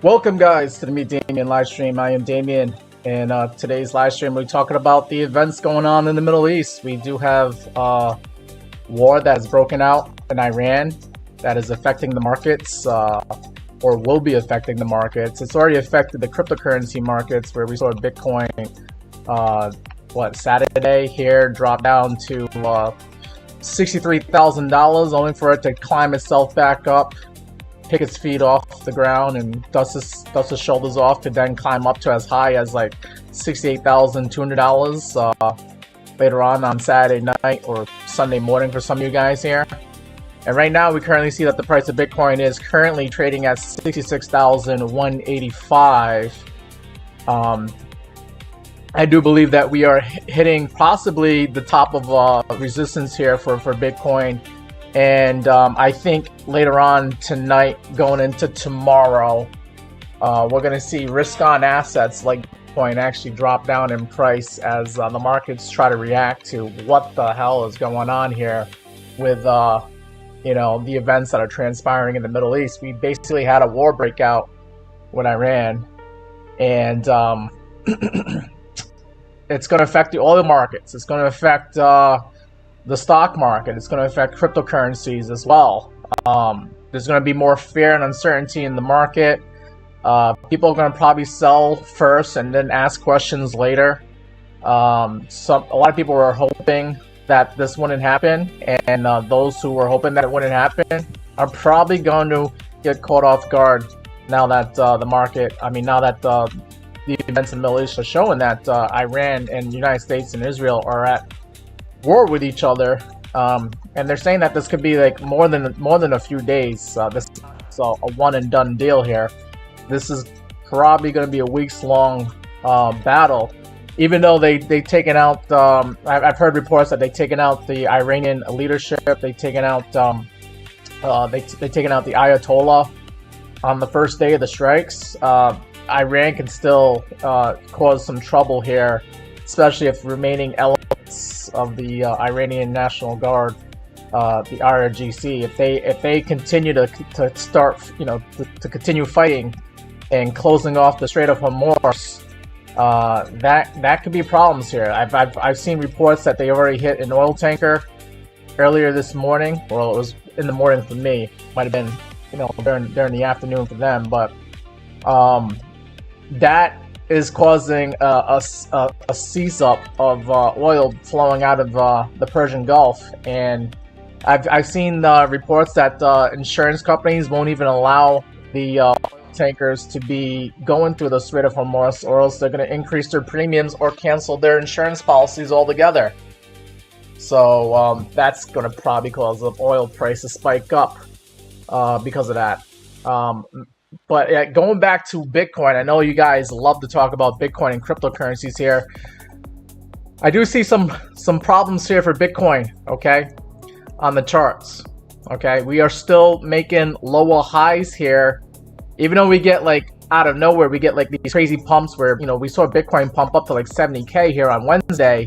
Welcome guys to the Meet Damien live stream. I am Damien, and today's live stream we're talking about the events going on in the Middle East. We do have war that's broken out in Iran that is affecting the markets, or will be affecting the markets. It's already affected the cryptocurrency markets, where we saw Bitcoin Saturday here drop down to $63,000, only for it to climb itself back up pick its feet off the ground and dust its shoulders off to then climb up to as high as like $68,200 later on Saturday night or Sunday morning for some of you guys here. And right now we currently see that the price of Bitcoin is currently trading at 66,185. I do believe that we are hitting possibly the top of resistance here for Bitcoin. And I think later on tonight, going into tomorrow, we're going to see risk-on assets like Bitcoin actually drop down in price as the markets try to react to what the hell is going on here with you know, the events that are transpiring in the Middle East. We basically had a war breakout with Iran, and it's going to affect the oil markets. It's going to affect the stock market. It's going to affect cryptocurrencies as well. There's going to be more fear and uncertainty in the market. People are going to probably sell first and then ask questions later. A lot of people were hoping that this wouldn't happen, and those who were hoping that it wouldn't happen are probably going to get caught off guard now that the market, now that the events in the Middle East are showing that Iran and the United States and Israel are at war with each other, and they're saying that this could be like more than a few days. This is a one and done deal here. This is probably going to be a weeks-long battle. Even though they've taken out, I've heard reports that they've taken out the Iranian leadership. They've taken out they've taken out the Ayatollah on the first day of the strikes. Iran can still cause some trouble here, especially if remaining elements of the Iranian National Guard, the IRGC, if they continue to start, to continue fighting and closing off the Strait of Hormuz, that could be problems here. I've seen reports that they already hit an oil tanker earlier this morning. Well, it was in the morning for me. Might have been, during the afternoon for them, but that is causing a seize up of oil flowing out of the Persian Gulf. And I've seen reports that insurance companies won't even allow the oil tankers to be going through the Strait of Hormuz, or else they're going to increase their premiums or cancel their insurance policies altogether. So that's going to probably cause the oil price to spike up because of that. But going back to Bitcoin, I know you guys love to talk about Bitcoin and cryptocurrencies here. I do see some problems here for Bitcoin, okay, on the charts. Okay, we are still making lower highs here, even though we get like out of nowhere, we get like these crazy pumps where, we saw Bitcoin pump up to like 70K here on Wednesday.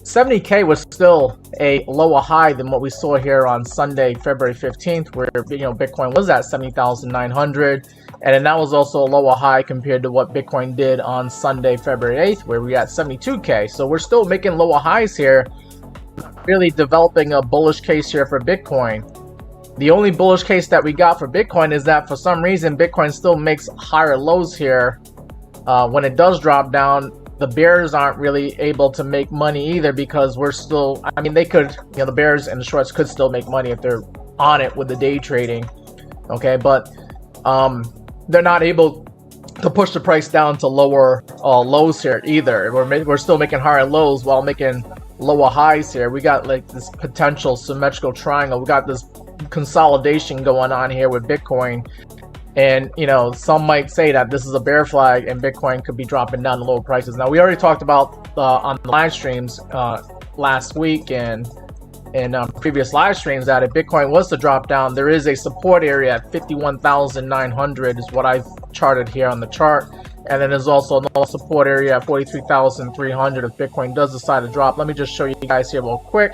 70K was still a lower high than what we saw here on Sunday, February 15th, where Bitcoin was at 70,900, and then that was also a lower high compared to what Bitcoin did on Sunday, February 8th, where we at 72K. So we're still making lower highs here, really developing a bullish case here for Bitcoin. The only bullish case that we got for Bitcoin is that for some reason Bitcoin still makes higher lows here. When it does drop down, the bears aren't really able to make money either, because we're still, they could, the bears and the shorts could still make money if they're on it with the day trading, okay, but they're not able to push the price down to lower lows here either. We're still making higher lows while making lower highs here. We got like this potential symmetrical triangle. We got this consolidation going on here with Bitcoin. And, some might say that this is a bear flag and Bitcoin could be dropping down to lower prices. Now, we already talked about on the live streams last week and in previous live streams that if Bitcoin was to drop down, there is a support area at 51,900 is what I've charted here on the chart. And then there's also another support area at 43,300 if Bitcoin does decide to drop. Let me just show you guys here real quick.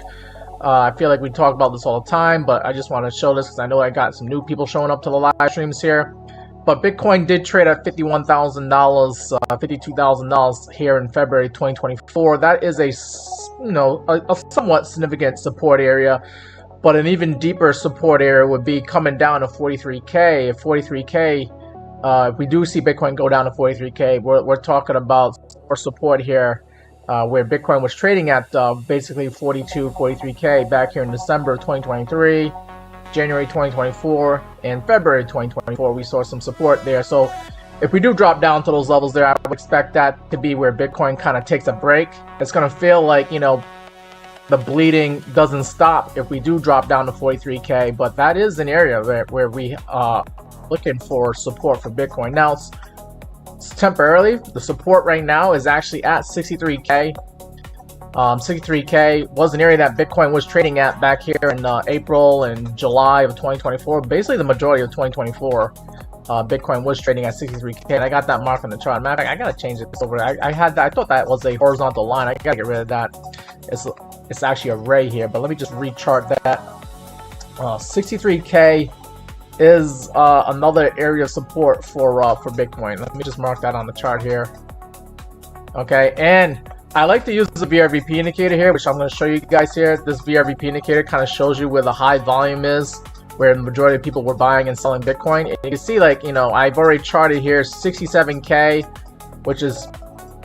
I feel like we talk about this all the time, but I just want to show this because I know I got some new people showing up to the live streams here. But Bitcoin did trade at $51,000, $52,000 here in February 2024. That is a somewhat significant support area, but an even deeper support area would be coming down to 43K. If 43K, if we do see Bitcoin go down to 43K, we're talking about more support here. Where Bitcoin was trading at basically 42, 43K back here in December of 2023. January 2024 and February 2024, we saw some support there. So if we do drop down to those levels there, I would expect that to be where Bitcoin kind of takes a break. It's going to feel like, you know, the bleeding doesn't stop if we do drop down to 43K, but that is an area where we are looking for support for Bitcoin. Now, it's temporarily, the support right now is actually at 63K. 63K was an area that Bitcoin was trading at back here in April and July of 2024. Basically, the majority of 2024, Bitcoin was trading at 63K. And I got that mark on the chart. Matter of fact, I gotta change this over. I thought that was a horizontal line. I gotta get rid of that. It's actually a ray here, but let me just rechart that. 63K is another area of support for Bitcoin. Let me just mark that on the chart here. Okay, and I like to use the VRVP indicator here, which I'm going to show you guys here. This VRVP indicator kind of shows you where the high volume is, where the majority of people were buying and selling Bitcoin. And you can see, like, you know, I've already charted here 67K, which is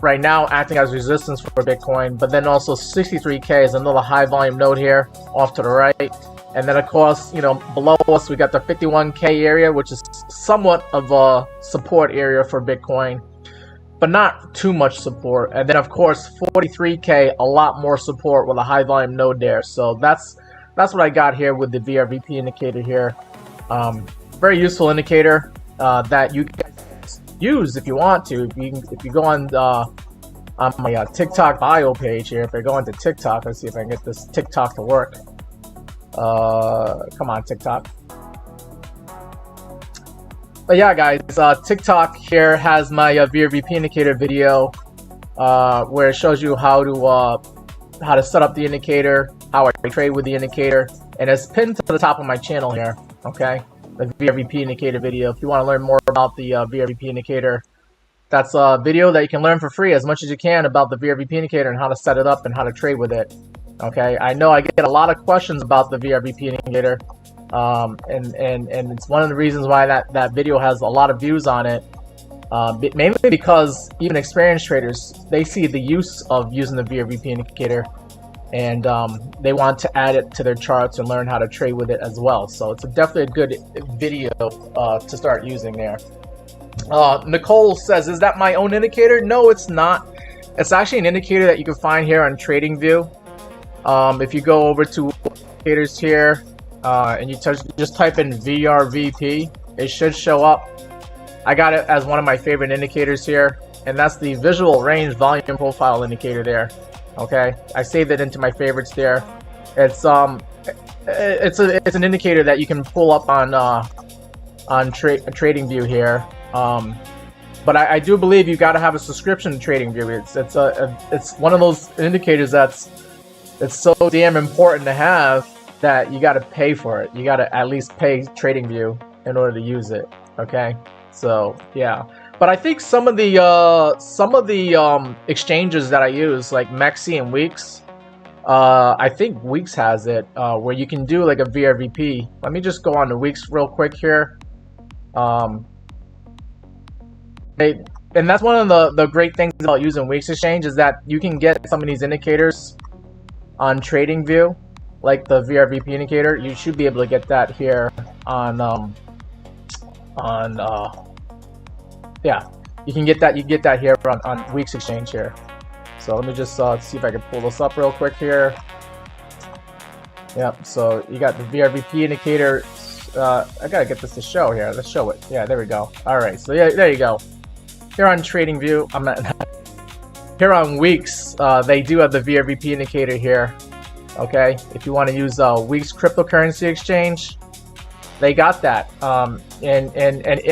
right now acting as resistance for Bitcoin. But then also 63K is another high volume node here off to the right. And then, of course, you know, below us, we got the 51K area, which is somewhat of a support area for Bitcoin, but not too much support. And then, of course, 43K, a lot more support with a high volume node there. So that's what I got here with the VRVP indicator here. Very useful indicator that you guys use if you want to. If you go on my TikTok bio page here, if I go into TikTok, let's see if I can get this TikTok to work. Come on, TikTok. But yeah, guys, TikTok here has my VRVP indicator video, where it shows you how to set up the indicator, how I trade with the indicator, and it's pinned to the top of my channel here. Okay, the VRVP indicator video. If you want to learn more about the VRVP indicator, that's a video that you can learn for free as much as you can about the VRVP indicator and how to set it up and how to trade with it. Okay, I know I get a lot of questions about the VRVP indicator. And it's one of the reasons why that video has a lot of views on it, mainly because even experienced traders, they see the use of using the VRVP indicator, and they want to add it to their charts and learn how to trade with it as well. So it's definitely a good video to start using there. Nicole says, is that my own indicator? No, it's not. It's actually an indicator that you can find here on TradingView. If you go over to indicators here, and you just type in VRVP, it should show up. I got it as one of my favorite indicators here, and that's the visual range volume profile indicator there. Okay, I saved it into my favorites there. It's an indicator that you can pull up on TradingView here. But I do believe you got to have a subscription to TradingView. It's one of those indicators it's so damn important to have that you got to pay for it. You got to at least pay TradingView in order to use it. Okay, so yeah. But I think some of the exchanges that I use, like MEXC and WEEX, I think WEEX has it, where you can do like a VRVP. Let me just go on to WEEX real quick here. And that's one of the great things about using WEEX Exchange, is that you can get some of these indicators on TradingView, like the VRVP indicator. You should be able to get that here on yeah, you can get that. You get that here on WEEX Exchange here. So let me just see if I can pull this up real quick here. Yep. So you got the VRVP indicator. I gotta get this to show here. Let's show it. Yeah, there we go. All right. So yeah, there you go. Here on TradingView, I'm not here on WEEX. They do have the VRVP indicator here. Okay, if you want to use WEEX cryptocurrency exchange, they got that. And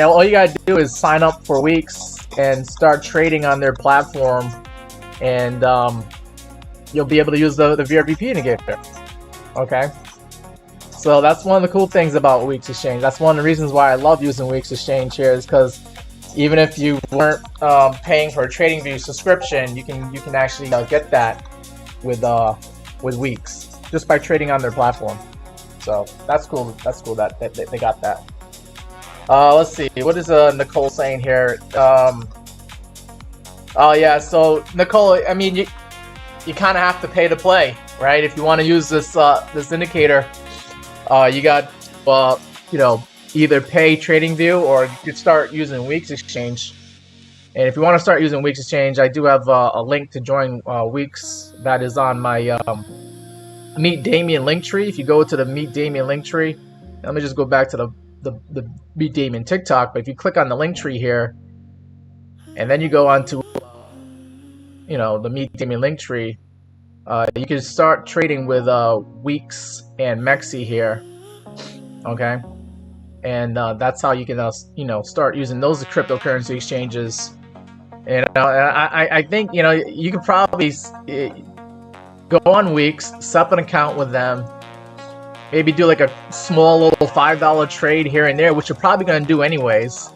all you gotta do is sign up for WEEX and start trading on their platform, and you'll be able to use the VRVP indicator. Okay, so that's one of the cool things about WEEX Exchange. That's one of the reasons why I love using WEEX Exchange here, is because even if you weren't paying for a TradingView subscription, you can actually get that with WEEX just by trading on their platform. So that's cool. That's cool that they got that. Let's see. What is Nicole saying here? Oh yeah. So Nicole, I mean, you kind of have to pay to play, right? If you want to use this this indicator, you got you know, either pay TradingView or you could start using WEEX Exchange. And if you want to start using WEEX Exchange, I do have a link to join WEEX that is on my Meet Damien link tree. If you go to the Meet Damien link tree, let me just go back to the Meet Damien TikTok. But if you click on the link tree here, and then you go on to you know, the Meet Damien link tree, you can start trading with WEEX and MEXC here. Okay, and that's how you can you know, start using those cryptocurrency exchanges. And I think, you know, you could probably go on WEEX, set up an account with them, maybe do like a small little $5 trade here and there, which you're probably going to do anyways.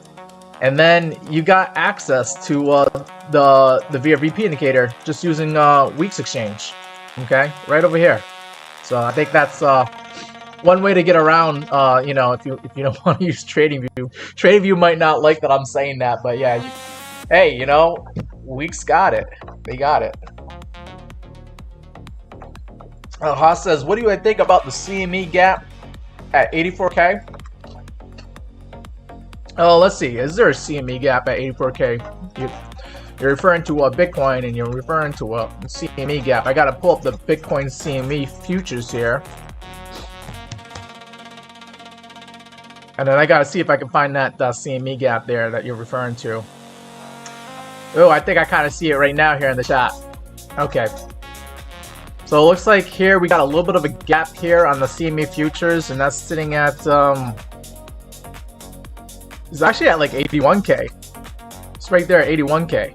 And then you got access to the VRVP indicator just using WEEX Exchange. Okay, right over here. So I think that's one way to get around. You know, if you don't want to use TradingView, TradingView might not like that I'm saying that, but yeah. Hey, you know, WEEX got it. They got it. Haas says, what do you think about the CME gap at 84K? Oh, let's see. Is there a CME gap at 84K? You're referring to Bitcoin, and you're referring to a CME gap. I got to pull up the Bitcoin CME futures here. And then I got to see if I can find that CME gap there that you're referring to. Oh, I think I kind of see it right now here in the chat. Okay. So it looks like here we got a little bit of a gap here on the CME futures, and that's sitting at it's actually at like 81K. It's right there at 81K.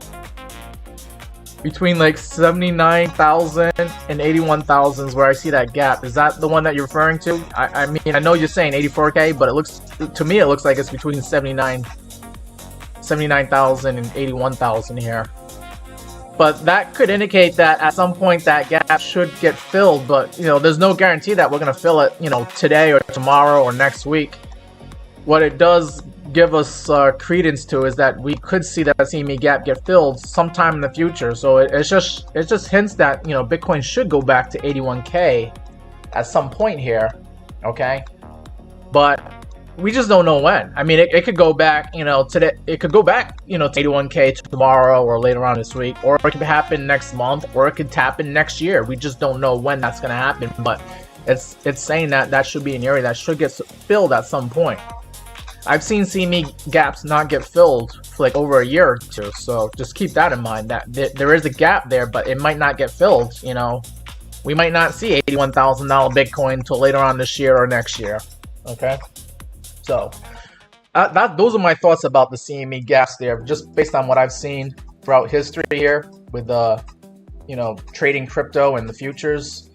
Between like 79,000 and 81,000 is where I see that gap. Is that the one that you're referring to? I mean, I know you're saying 84K, but it looks, to me, it looks like it's between 79,000 and 81,000 here. But that could indicate that at some point that gap should get filled, but you know, there's no guarantee that we're gonna fill it, you know, today or tomorrow or next week. What it does give us credence to is that we could see that CME gap get filled sometime in the future. So it just hints that, you know, Bitcoin should go back to 81K at some point here. Okay, but we just don't know when. I mean, it could go back, you know, today. It could go back, you know, to 81K tomorrow or later on this week, or it could happen next month, or it could happen next year. We just don't know when that's gonna happen. But it's saying that that should be an area that should get filled at some point. I've seen CME gaps not get filled for like over a year or two, so just keep that in mind. That there is a gap there, but it might not get filled. You know, we might not see $81,000 Bitcoin until later on this year or next year. Okay. So those are my thoughts about the CME gaps there, just based on what I've seen throughout history here with you know, trading crypto and the futures.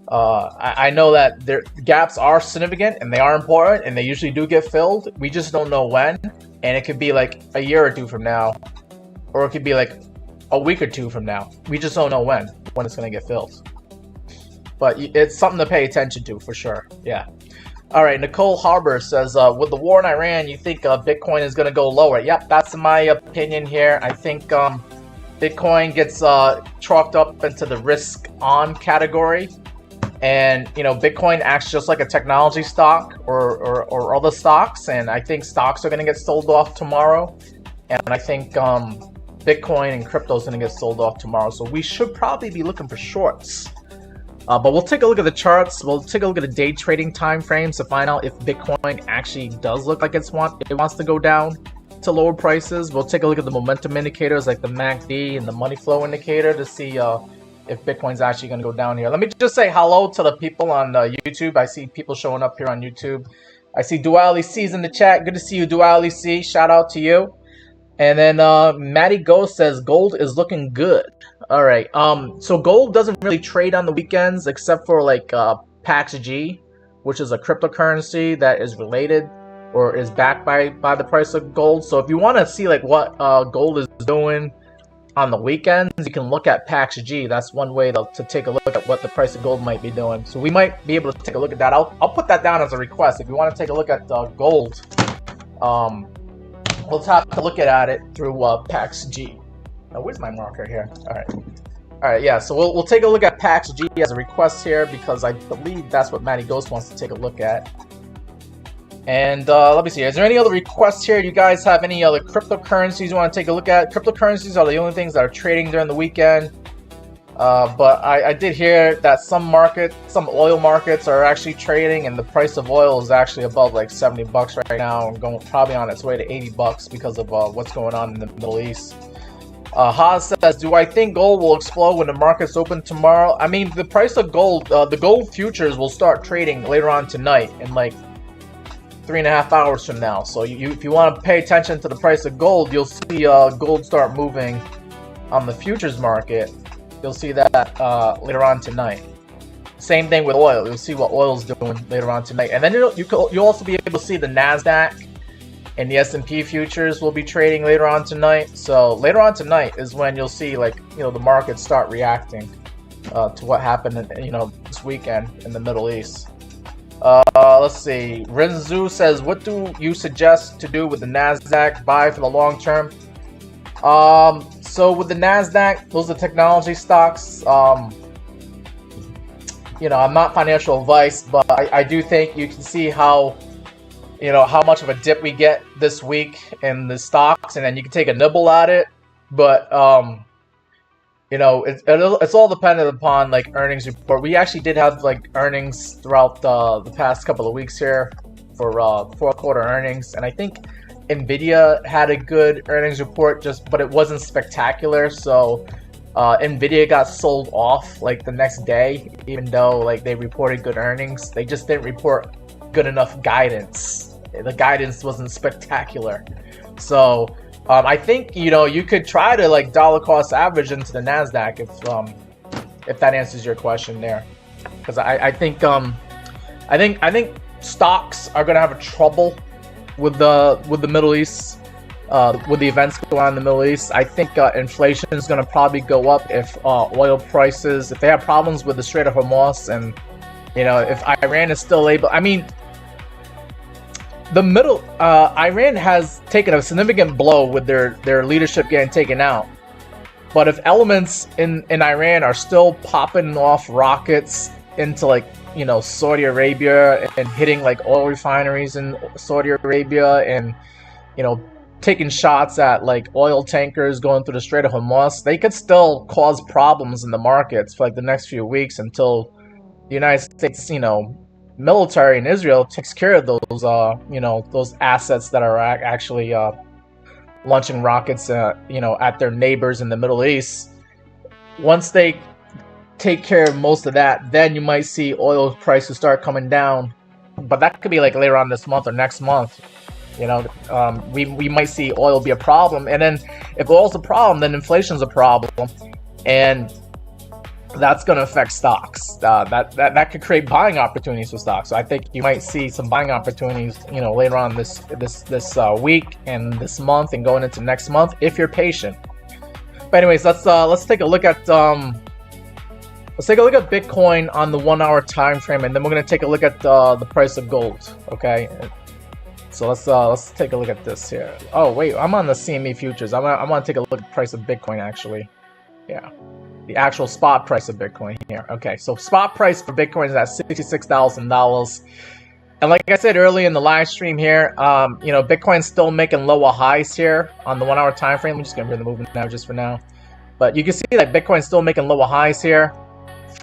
I know that their gaps are significant and they are important and they usually do get filled. We just don't know when, and it could be like a year or two from now, or it could be like a week or two from now. We just don't know when it's gonna get filled. But it's something to pay attention to for sure. Yeah. All right, Nicole Harbor says, with the war in Iran, you think Bitcoin is going to go lower? Yep, that's my opinion here. I think Bitcoin gets chalked up into the risk-on category. And, you know, Bitcoin acts just like a technology stock or other stocks. And I think stocks are going to get sold off tomorrow. And I think Bitcoin and crypto is going to get sold off tomorrow. So we should probably be looking for shorts. But we'll take a look at the charts. We'll take a look at the day trading time frames to find out if Bitcoin actually does look like it wants to go down to lower prices. We'll take a look at the momentum indicators like the MACD and the money flow indicator to see if Bitcoin's actually going to go down here. Let me just say hello to the people on YouTube. I see people showing up here on YouTube. I see Duality C's in the chat. Good to see you, Duality C. Shout out to you. And then Matty Ghost says gold is looking good. All right. So gold doesn't really trade on the weekends except for like PAXG, which is a cryptocurrency that is related or is backed by the price of gold. So if you want to see like what gold is doing on the weekends, you can look at PAXG. That's one way to take a look at what the price of gold might be doing. So we might be able to take a look at that. I'll put that down as a request if you want to take a look at gold. We'll have to look at it through PAXG. Now, where's my marker here? All right, yeah. So we'll take a look at PAXG as a request here because I believe that's what Matty Ghost wants to take a look at. And let me see, is there any other requests here? You guys have any other cryptocurrencies you want to take a look at? Cryptocurrencies are the only things that are trading during the weekend. But I did hear that some oil markets are actually trading, and the price of oil is actually above like 70 bucks right now, and going probably on its way to 80 bucks because of what's going on in the Middle East. Haas says, do I think gold will explode when the markets open tomorrow? I mean, the price of gold, the gold futures will start trading later on tonight in like 3.5 hours from now. So if you want to pay attention to the price of gold, you'll see gold start moving on the futures market. You'll see that later on tonight. Same thing with oil. You'll see what oil's doing later on tonight. And then you'll also be able to see the NASDAQ and the S&P futures will be trading later on tonight. So later on tonight is when you'll see, like, the markets start reacting to what happened this weekend in the Middle East. Let's see. Renzu says, what do you suggest to do with the NASDAQ buy for the long term? So with the NASDAQ, those are technology stocks. I'm not financial advice, but I do think you can see how much of a dip we get this week in the stocks, and then you can take a nibble at it. But it's all dependent upon like earnings report. We actually did have like earnings throughout the past couple of weeks here for fourth quarter earnings, and I think Nvidia had a good earnings report, but it wasn't spectacular. So Nvidia got sold off like the next day, even though like they reported good earnings. They just didn't report good enough guidance. The guidance wasn't spectacular. So I think you could try to like dollar cost average into the NASDAQ if that answers your question there, because I think stocks are gonna have a trouble with the Middle East, with the events going on in the Middle East. I think inflation is going to probably go up if oil prices, if they have problems with the Strait of Hormuz, and if Iran is still able. I mean, Iran has taken a significant blow with their leadership getting taken out. But if elements in Iran are still popping off rockets into like Saudi Arabia and hitting like oil refineries in Saudi Arabia, and taking shots at like oil tankers going through the Strait of Hormuz, they could still cause problems in the markets for like the next few weeks until the United States, military in Israel takes care of those those assets that are actually launching rockets at their neighbors in the Middle East. Once they take care of most of that, then you might see oil prices start coming down, but that could be like later on this month or next month. We might see oil be a problem, and then if oil's a problem, then inflation's a problem, and that's going to affect stocks. That could create buying opportunities for stocks. So I think you might see some buying opportunities later on this week and this month and going into next month if you're patient. But anyways, let's take a look at Bitcoin on the 1 hour time frame, and then we're going to take a look at the price of gold. Okay, so let's take a look at this here. Oh wait, I'm on the CME futures. I'm gonna take a look at the price of Bitcoin actually. Yeah, the actual spot price of Bitcoin here. Okay, so spot price for Bitcoin is at $66,000. And like I said earlier in the live stream here, Bitcoin's still making lower highs here on the 1 hour time frame. I'm just gonna bring the movement now just for now. But you can see that Bitcoin's still making lower highs here,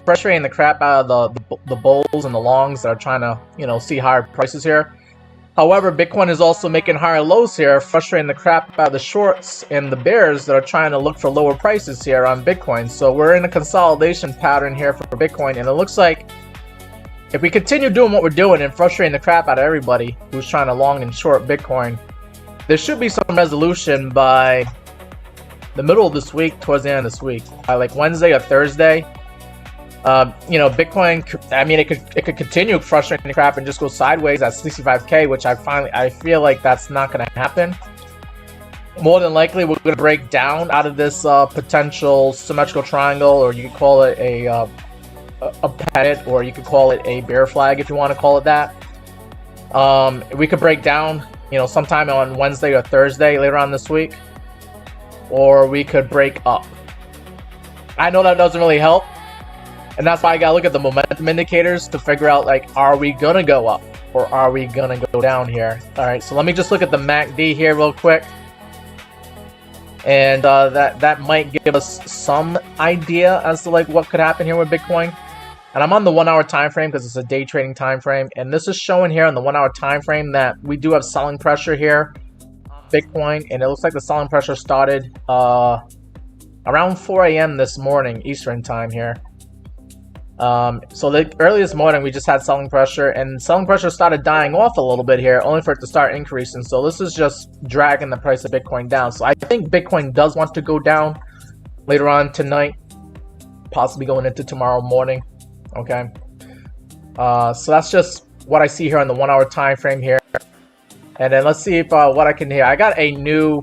frustrating the crap out of the bulls and the longs that are trying to see higher prices here. However, Bitcoin is also making higher lows here, frustrating the crap out of the shorts and the bears that are trying to look for lower prices here on Bitcoin. So we're in a consolidation pattern here for Bitcoin, and it looks like if we continue doing what we're doing and frustrating the crap out of everybody who's trying to long and short Bitcoin, there should be some resolution by the middle of this week, towards the end of this week, by like Wednesday or Thursday. Bitcoin, I mean, it could continue frustrating the crap and just go sideways at 65K, which I feel like that's not going to happen. More than likely, we're going to break down out of this potential symmetrical triangle, or you could call it a pennant, or you could call it a bear flag if you want to call it that. We could break down, sometime on Wednesday or Thursday later on this week, or we could break up. I know that doesn't really help. And that's why I gotta look at the momentum indicators to figure out, like, are we gonna go up? or are we gonna go down here? All right, so let me just look at the MACD here real quick, and that might give us some idea as to like what could happen here with Bitcoin. And I'm on the 1 hour time frame because it's a day trading time frame, and this is showing here on the 1 hour time frame that we do have selling pressure here on Bitcoin, and it looks like the selling pressure started around 4 a.m. this morning Eastern time here. So early this morning we just had selling pressure, and selling pressure started dying off a little bit here, only for it to start increasing. So this is just dragging the price of Bitcoin down. So I think Bitcoin does want to go down later on tonight, possibly going into tomorrow morning. Okay, so that's just what I see here on the 1 hour time frame here. And then let's see if what I can hear. I got a new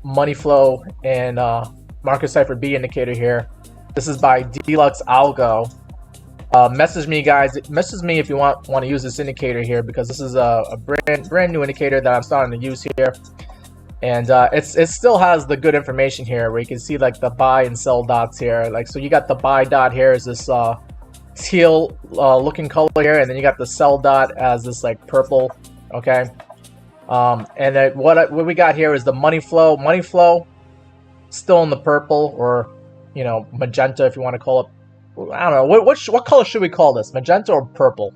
money flow and market cipher B indicator here. This is by DeluxeAlgo. Message me, guys. Message me if you want to use this indicator here, because this is a brand new indicator that I'm starting to use here. And it still has the good information here, where you can see like the buy and sell dots here. Like, so you got the buy dot here is this teal looking color here, and then you got the sell dot as this like purple. Okay, and then what we got here is the money flow. Money flow still in the purple, or you know, magenta if you want to call it. I don't know what color should we call this, magenta or purple?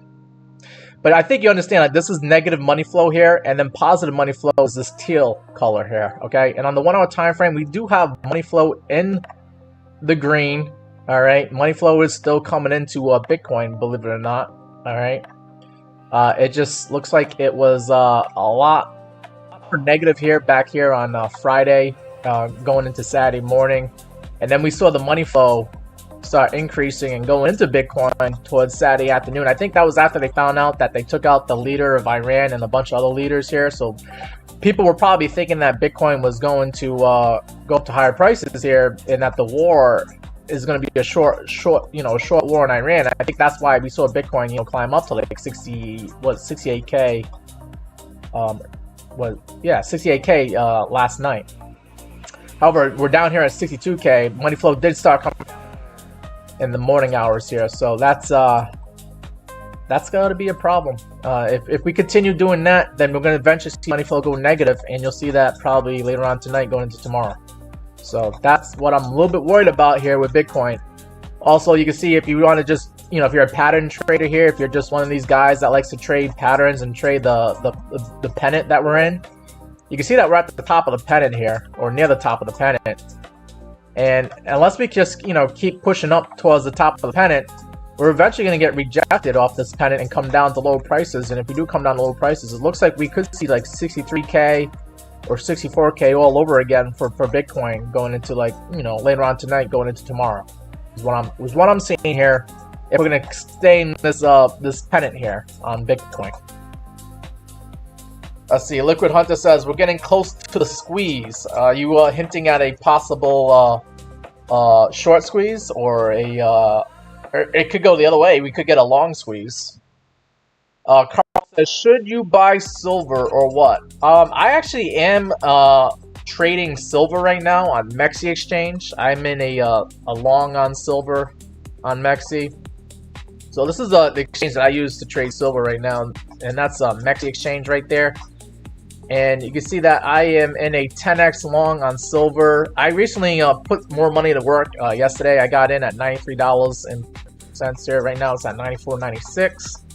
But I think you understand, like, this is negative money flow here, and then positive money flow is this teal color here, okay? And on the 1 hour time frame, we do have money flow in the green, all right? Money flow is still coming into Bitcoin, believe it or not, all right? It just looks like it was a lot more negative here, back here on Friday, going into Saturday morning. And then we saw the money flow start increasing and going into Bitcoin towards Saturday afternoon. I think that was after they found out that they took out the leader of Iran and a bunch of other leaders here. So people were probably thinking that Bitcoin was going to go up to higher prices here, and that the war is going to be a short war in Iran. I think that's why we saw Bitcoin, you know, climb up to like 68K. 68K last night. However, we're down here at 62K. Money flow did start coming in the morning hours here, so that's going to be a problem. If we continue doing that, then we're going to eventually see money flow go negative, and you'll see that probably later on tonight going into tomorrow. So that's what I'm a little bit worried about here with Bitcoin. Also, you can see if you want to just, you know, if you're a pattern trader here, if you're just one of these guys that likes to trade patterns and trade the pennant that we're in, you can see that we're at the top of the pennant here, or near the top of the pennant. And unless we just, you know, keep pushing up towards the top of the pennant, we're eventually going to get rejected off this pennant and come down to low prices. And if we do come down to low prices, it looks like we could see like 63K or 64K all over again for Bitcoin going into, like, you know, later on tonight, going into tomorrow. Is what I'm seeing here. If we're going to stay in this this pennant here on Bitcoin. Let's see. Liquid Hunter says we're getting close to the squeeze. You were hinting at a possible short squeeze, or it could go the other way. We could get a long squeeze. Carl says, should you buy silver or what? I actually am trading silver right now on MEXC exchange. I'm in a long on silver on MEXC. So this is the exchange that I use to trade silver right now, and that's MEXC exchange right there. And you can see that I am in a 10x long on silver. I recently put more money to work yesterday. I got in at $93 here. Right now it's at $94.96.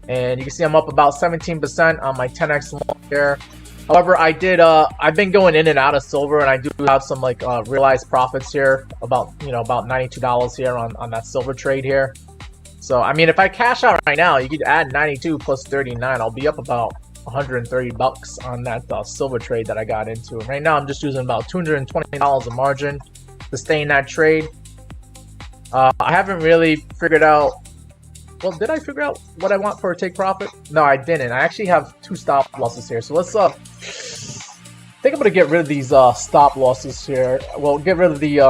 And you can see I'm up about 17% on my 10x long here. However, I've been going in and out of silver, and I do have some like realized profits here, about $92 here on that silver trade here. So I mean, if I cash out right now, you could add 92 plus 39. I'll be up about $130 on that silver trade that I got into. Right now, I'm just using about $220 of margin to stay in that trade. I haven't really figured out. Well, did I figure out what I want for a take profit? No, I didn't. I actually have 2 stop losses here. So let's I think I'm gonna get rid of these stop losses here. Well, get rid of the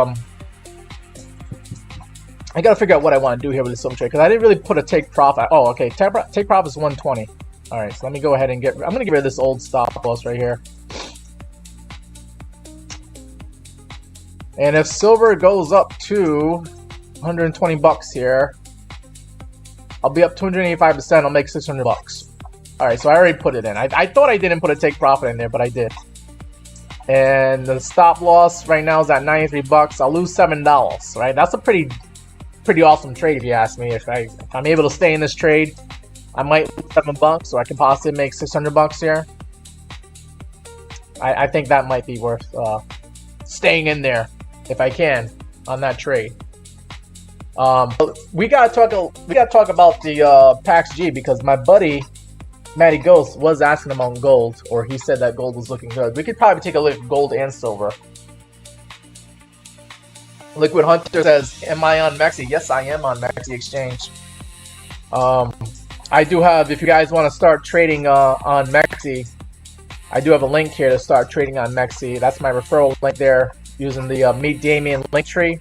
I gotta figure out what I want to do here with the silver trade, because I didn't really put a take profit. Oh, okay. Take profit is 120. All right, so let me go ahead and I'm gonna get rid of this old stop loss right here. And if silver goes up to $120 here, I'll be up 285%. I'll make 600 bucks. All right, so I already put it in. I thought I didn't put a take profit in there, but I did. And the stop loss right now is at 93 bucks. I'll lose $7, right? That's a pretty awesome trade if you ask me. If I'm able to stay in this trade, I might lose $7, or I can possibly make 600 bucks here. I think that might be worth staying in there if I can on that trade. We gotta talk about the PAXG, because my buddy Matty Ghost was asking about gold, or he said that gold was looking good. We could probably take a look at gold and silver. Liquid Hunter says, "Am I on MEXC?" Yes, I am on MEXC exchange. I do have, if you guys want to start trading on MEXC, I do have a link here to start trading on MEXC. That's my referral link there, using the Meet Damien link tree.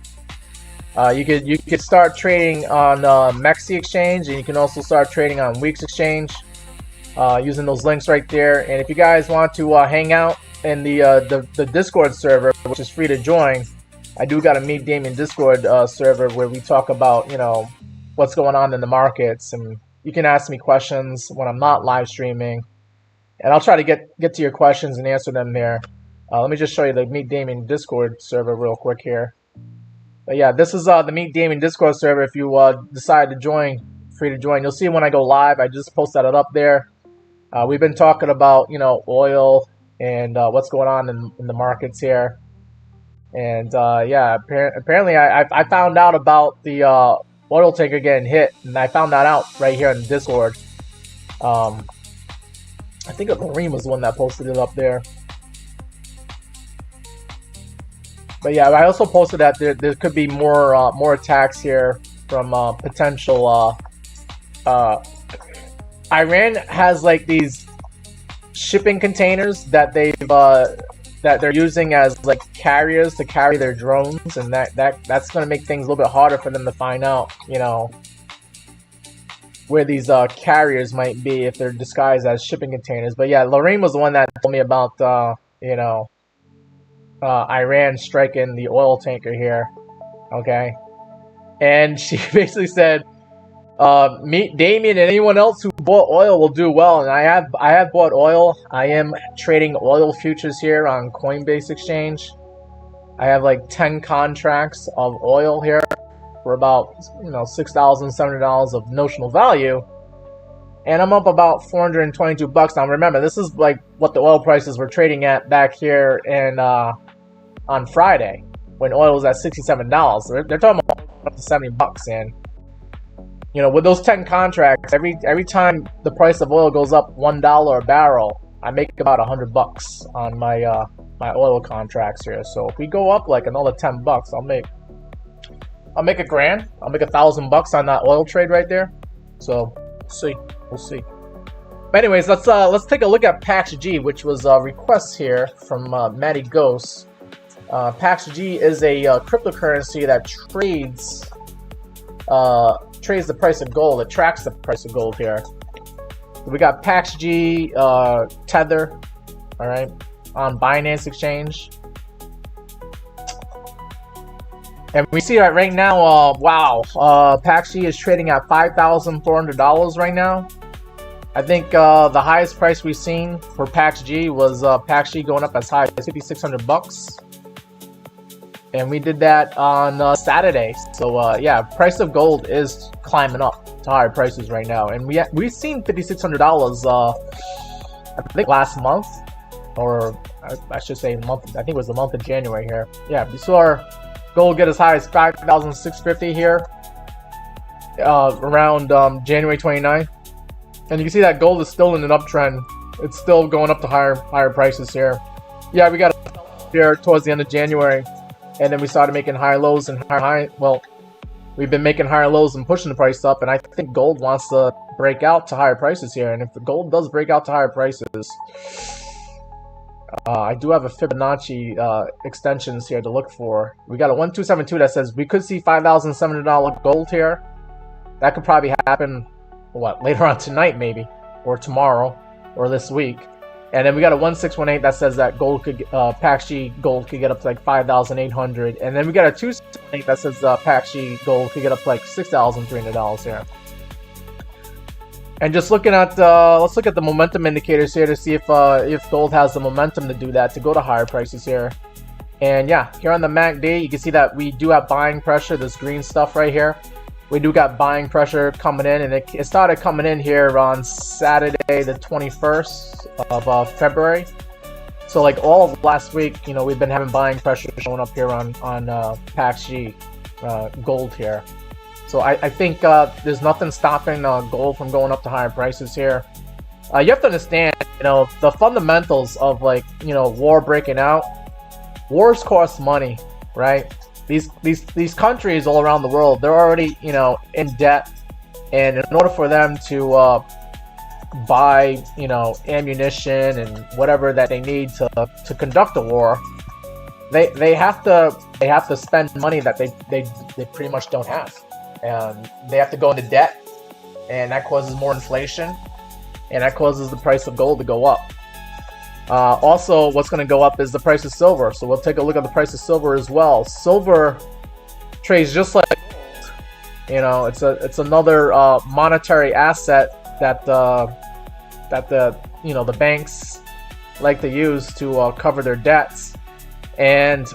You could start trading on MEXC exchange, and you can also start trading on WEEX exchange using those links right there. And if you guys want to hang out in the Discord server, which is free to join, I do got a Meet Damien Discord server where we talk about, you know, what's going on in the markets, and you can ask me questions when I'm not live streaming, and I'll try to get to your questions and answer them there. Let me just show you the Meet Damien Discord server real quick here. But yeah, this is the Meet Damien Discord server. If you decide to join, free to join. You'll see when I go live. I just posted it up there. We've been talking about, you know, oil and what's going on in the markets here. And yeah, apparently I found out about the oil tanker getting hit, and I found that out right here in Discord. I think Marine was the one that posted it up there. But yeah, I also posted that there could be more attacks here from potential. Iran has like these shipping containers that they're using as like carriers to carry their drones, and that's going to make things a little bit harder for them to find out, you know, where these carriers might be if they're disguised as shipping containers. But yeah, Lorraine was the one that told me about you know, Iran striking the oil tanker here. Okay, and she basically said, me, Damien, and anyone else who bought oil will do well. And I have bought oil. I am trading oil futures here on Coinbase exchange. I have like 10 contracts of oil here for about, you know, $6,700 of notional value, and I'm up about 422 bucks. Now remember, this is like what the oil prices were trading at back here and on Friday when oil was at $67. They're talking about up to 70 bucks, and you know, with those 10 contracts, every time the price of oil goes up $1 a barrel, I make about 100 bucks on my my oil contracts here. So if we go up like another 10 bucks, I'll make a grand. I'll make $1,000 on that oil trade right there. So we'll see. But anyways, let's take a look at PAXG, which was a request here from Matty Ghost. PAXG is a cryptocurrency that trades the price of gold. It tracks the price of gold here. We got PAXG Tether, all right, on Binance Exchange. And we see that right now, wow, PAXG is trading at $5,400 right now. I think the highest price we've seen for PAXG was PAXG going up as high as $5,600. And we did that on Saturday. So yeah, price of gold is climbing up to higher prices right now. And we've seen $5,600 I think last month, or I should say month. I think it was the month of January here. Yeah, we saw gold get as high as $5,650 here around January 29th. And you can see that gold is still in an uptrend. It's still going up to higher prices here. Yeah, we got here towards the end of January. And then we started making higher lows and well, we've been making higher lows and pushing the price up. And I think gold wants to break out to higher prices here. And if the gold does break out to higher prices, I do have a Fibonacci extensions here to look for. We got a 1272 that says we could see $5,700 gold here. That could probably happen, what, later on tonight maybe, or tomorrow, or this week. And then we got a 1618 that says that gold could, PAXG gold could get up to like 5,800. And then we got a 278 that says PAXG gold could get up to like $6,300 here. And just looking at let's look at the momentum indicators here to see if gold has the momentum to do that, to go to higher prices here. And yeah, here on the MACD, you can see that we do have buying pressure, this green stuff right here. We do got buying pressure coming in, and it started coming in here on Saturday the 21st of February. So like all of last week, you know, we've been having buying pressure showing up here on PAXG gold here. So I think there's nothing stopping gold from going up to higher prices here. You have to understand, you know, the fundamentals of, like, you know, war breaking out. Wars cost money, right? These countries all around the world, they're already, you know, in debt, and in order for them to buy, you know, ammunition and whatever that they need to conduct a war, they have to spend money that they pretty much don't have, and they have to go into debt, and that causes more inflation, and that causes the price of gold to go up. Also, what's going to go up is the price of silver. So we'll take a look at the price of silver as well. Silver trades just like gold. You know, it's another monetary asset that the you know, the banks like to use to cover their debts. And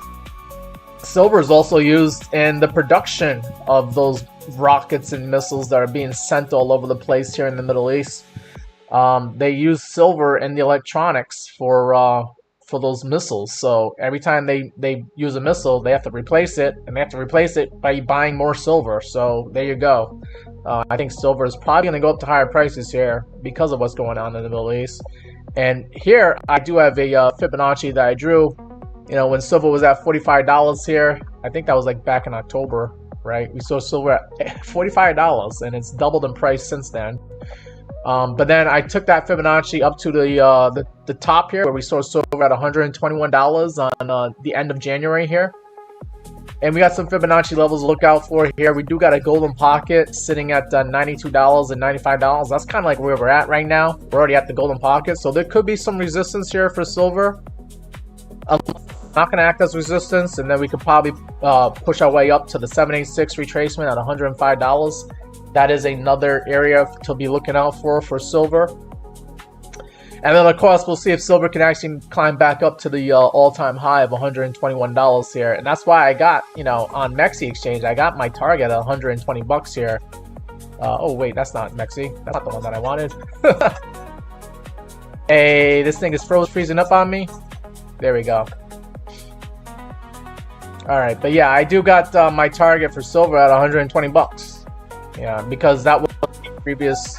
silver is also used in the production of those rockets and missiles that are being sent all over the place here in the Middle East. They use silver in the electronics for those missiles. So every time they use a missile, they have to replace it, and they have to replace it by buying more silver. So there you go. I think silver is probably going to go up to higher prices here because of what's going on in the Middle East. And here I do have a Fibonacci that I drew. You know, when silver was at $45 here, I think that was like back in October, right? We saw silver at $45, and it's doubled in price since then. But then I took that Fibonacci up to the top here, where we saw silver at $121 on the end of January here. And we got some Fibonacci levels to look out for here. We do got a golden pocket sitting at $92 and $95. That's kind of like where we're at right now. We're already at the golden pocket, so there could be some resistance here for silver. Not going to act as resistance, and then we could probably push our way up to the 786 retracement at $105. That is another area to be looking out for silver. And then, of course, we'll see if silver can actually climb back up to the all-time high of $121 here. And that's why I got, you know, on MEXC exchange, I got my target at 120 bucks here. Oh, wait, that's not MEXC. That's not the one that I wanted. Hey, this thing is freezing up on me. There we go. All right, but yeah, I do got my target for silver at 120 bucks. Yeah, because that was the previous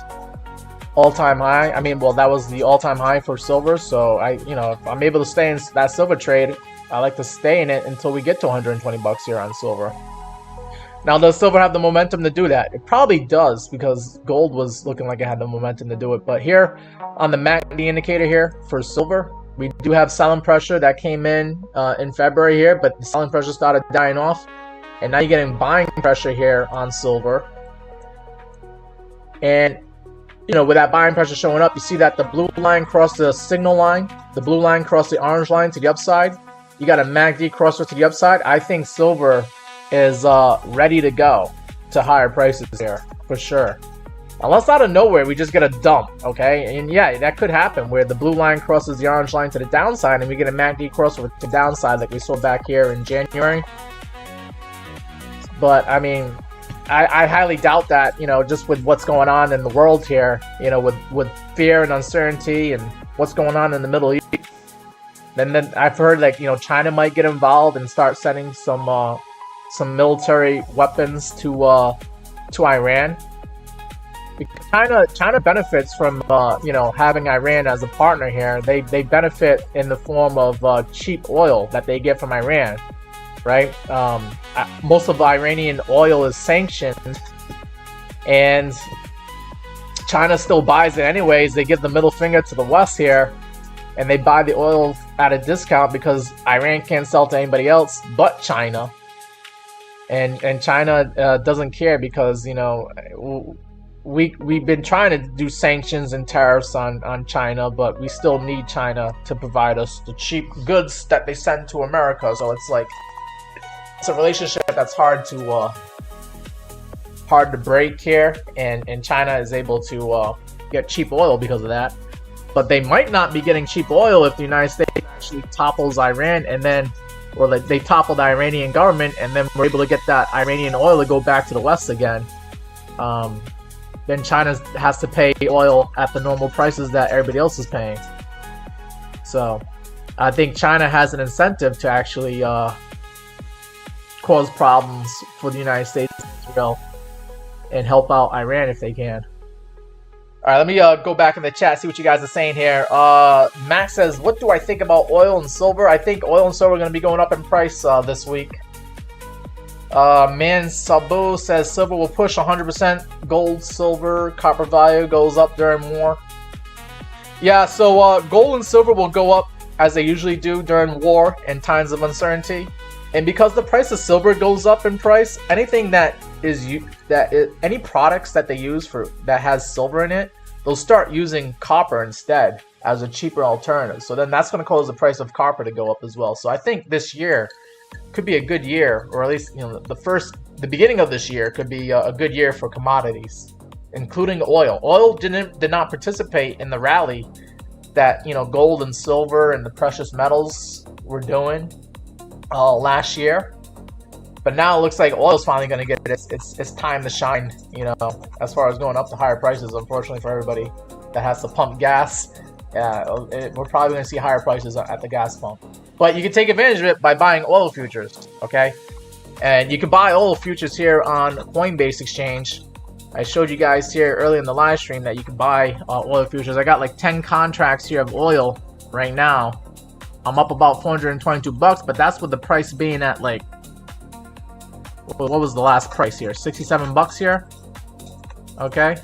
all-time high. I mean, well, that was the all-time high for silver. So you know, if I'm able to stay in that silver trade, I like to stay in it until we get to 120 bucks here on silver. Now, does silver have the momentum to do that? It probably does, because gold was looking like it had the momentum to do it. But here on the MACD indicator here for silver, we do have selling pressure that came in February here, but the selling pressure started dying off, and now you're getting buying pressure here on silver. And, you know, with that buying pressure showing up, you see that the blue line crossed the signal line, the blue line crossed the orange line to the upside. You got a MACD crosser to the upside. I think silver is ready to go to higher prices here, for sure. Unless out of nowhere we just get a dump, okay? And yeah, that could happen, where the blue line crosses the orange line to the downside, and we get a MACD crossover to the downside like we saw back here in January. But, I mean, I highly doubt that, you know, just with what's going on in the world here, you know, with fear and uncertainty and what's going on in the Middle East. Then I've heard, like, you know, China might get involved and start sending some military weapons to Iran. Because China benefits from you know, having Iran as a partner here. They benefit in the form of cheap oil that they get from Iran. Right? Most of the Iranian oil is sanctioned, and China still buys it anyways. They give the middle finger to the West here, and they buy the oil at a discount because Iran can't sell to anybody else but China. And China doesn't care, because, you know, we've been trying to do sanctions and tariffs on China, but we still need China to provide us the cheap goods that they send to America. So it's like, it's a relationship that's hard to break here, and China is able to get cheap oil because of that. But they might not be getting cheap oil if the United States actually topples Iran, and then, or like they topple the Iranian government, and then we're able to get that Iranian oil to go back to the West again. Then China has to pay oil at the normal prices that everybody else is paying. So I think China has an incentive to actually cause problems for the United States and Israel and help out Iran if they can. All right, let me go back in the chat, see what you guys are saying here. Max says, what do I think about oil and silver? I think oil and silver are going to be going up in price this week. Man Sabu says silver will push 100%. Gold, silver, copper value goes up during war. Yeah, so gold and silver will go up as they usually do during war and times of uncertainty. And because the price of silver goes up in price, anything that any products that they use for that has silver in it, they'll start using copper instead as a cheaper alternative. So then that's going to cause the price of copper to go up as well. So I think this year could be a good year, or at least the beginning of this year could be a good year for commodities, including oil. Oil did not participate in the rally that gold and silver and the precious metals were doing last year. But now it looks like oil's finally going to get its time to shine, as far as going up to higher prices, unfortunately for everybody that has to pump gas. We're probably going to see higher prices at the gas pump. But you can take advantage of it by buying oil futures, okay? And you can buy oil futures here on Coinbase Exchange. I showed you guys here early in the live stream that you can buy oil futures. I got like 10 contracts here of oil right now. I'm up about $422, but that's with the price being at like, what was the last price here? 67 bucks here. Okay.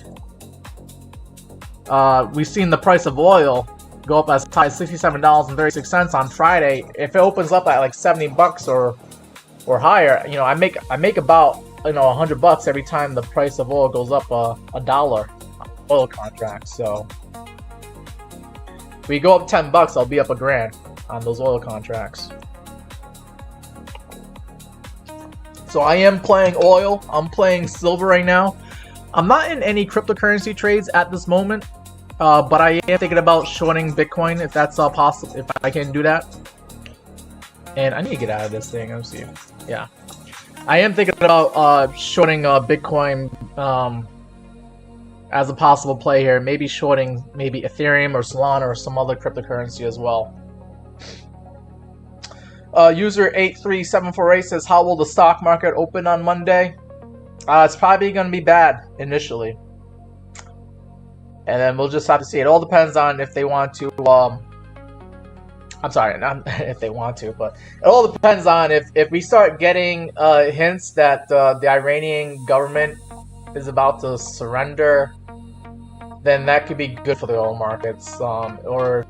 We've seen the price of oil go up as high as $67.36 on Friday. If it opens up at like 70 bucks or higher, I make about $100 every time the price of oil goes up a dollar on oil contracts. So if we go up 10 bucks, I'll be up $1,000 on those oil contracts. So I am playing oil. I'm playing silver right now. I'm not in any cryptocurrency trades at this moment, but I am thinking about shorting Bitcoin if that's possible, if I can do that. And I need to get out of this thing. Let's see. Yeah, I am thinking about shorting Bitcoin as a possible play here. Maybe shorting maybe Ethereum or Solana or some other cryptocurrency as well. User 83748 says, how will the stock market open on Monday? It's probably going to be bad initially. And then we'll just have to see. It all depends on if they want to, I'm sorry, not if they want to, but it all depends on if we start getting hints that the Iranian government is about to surrender, then that could be good for the oil markets. Or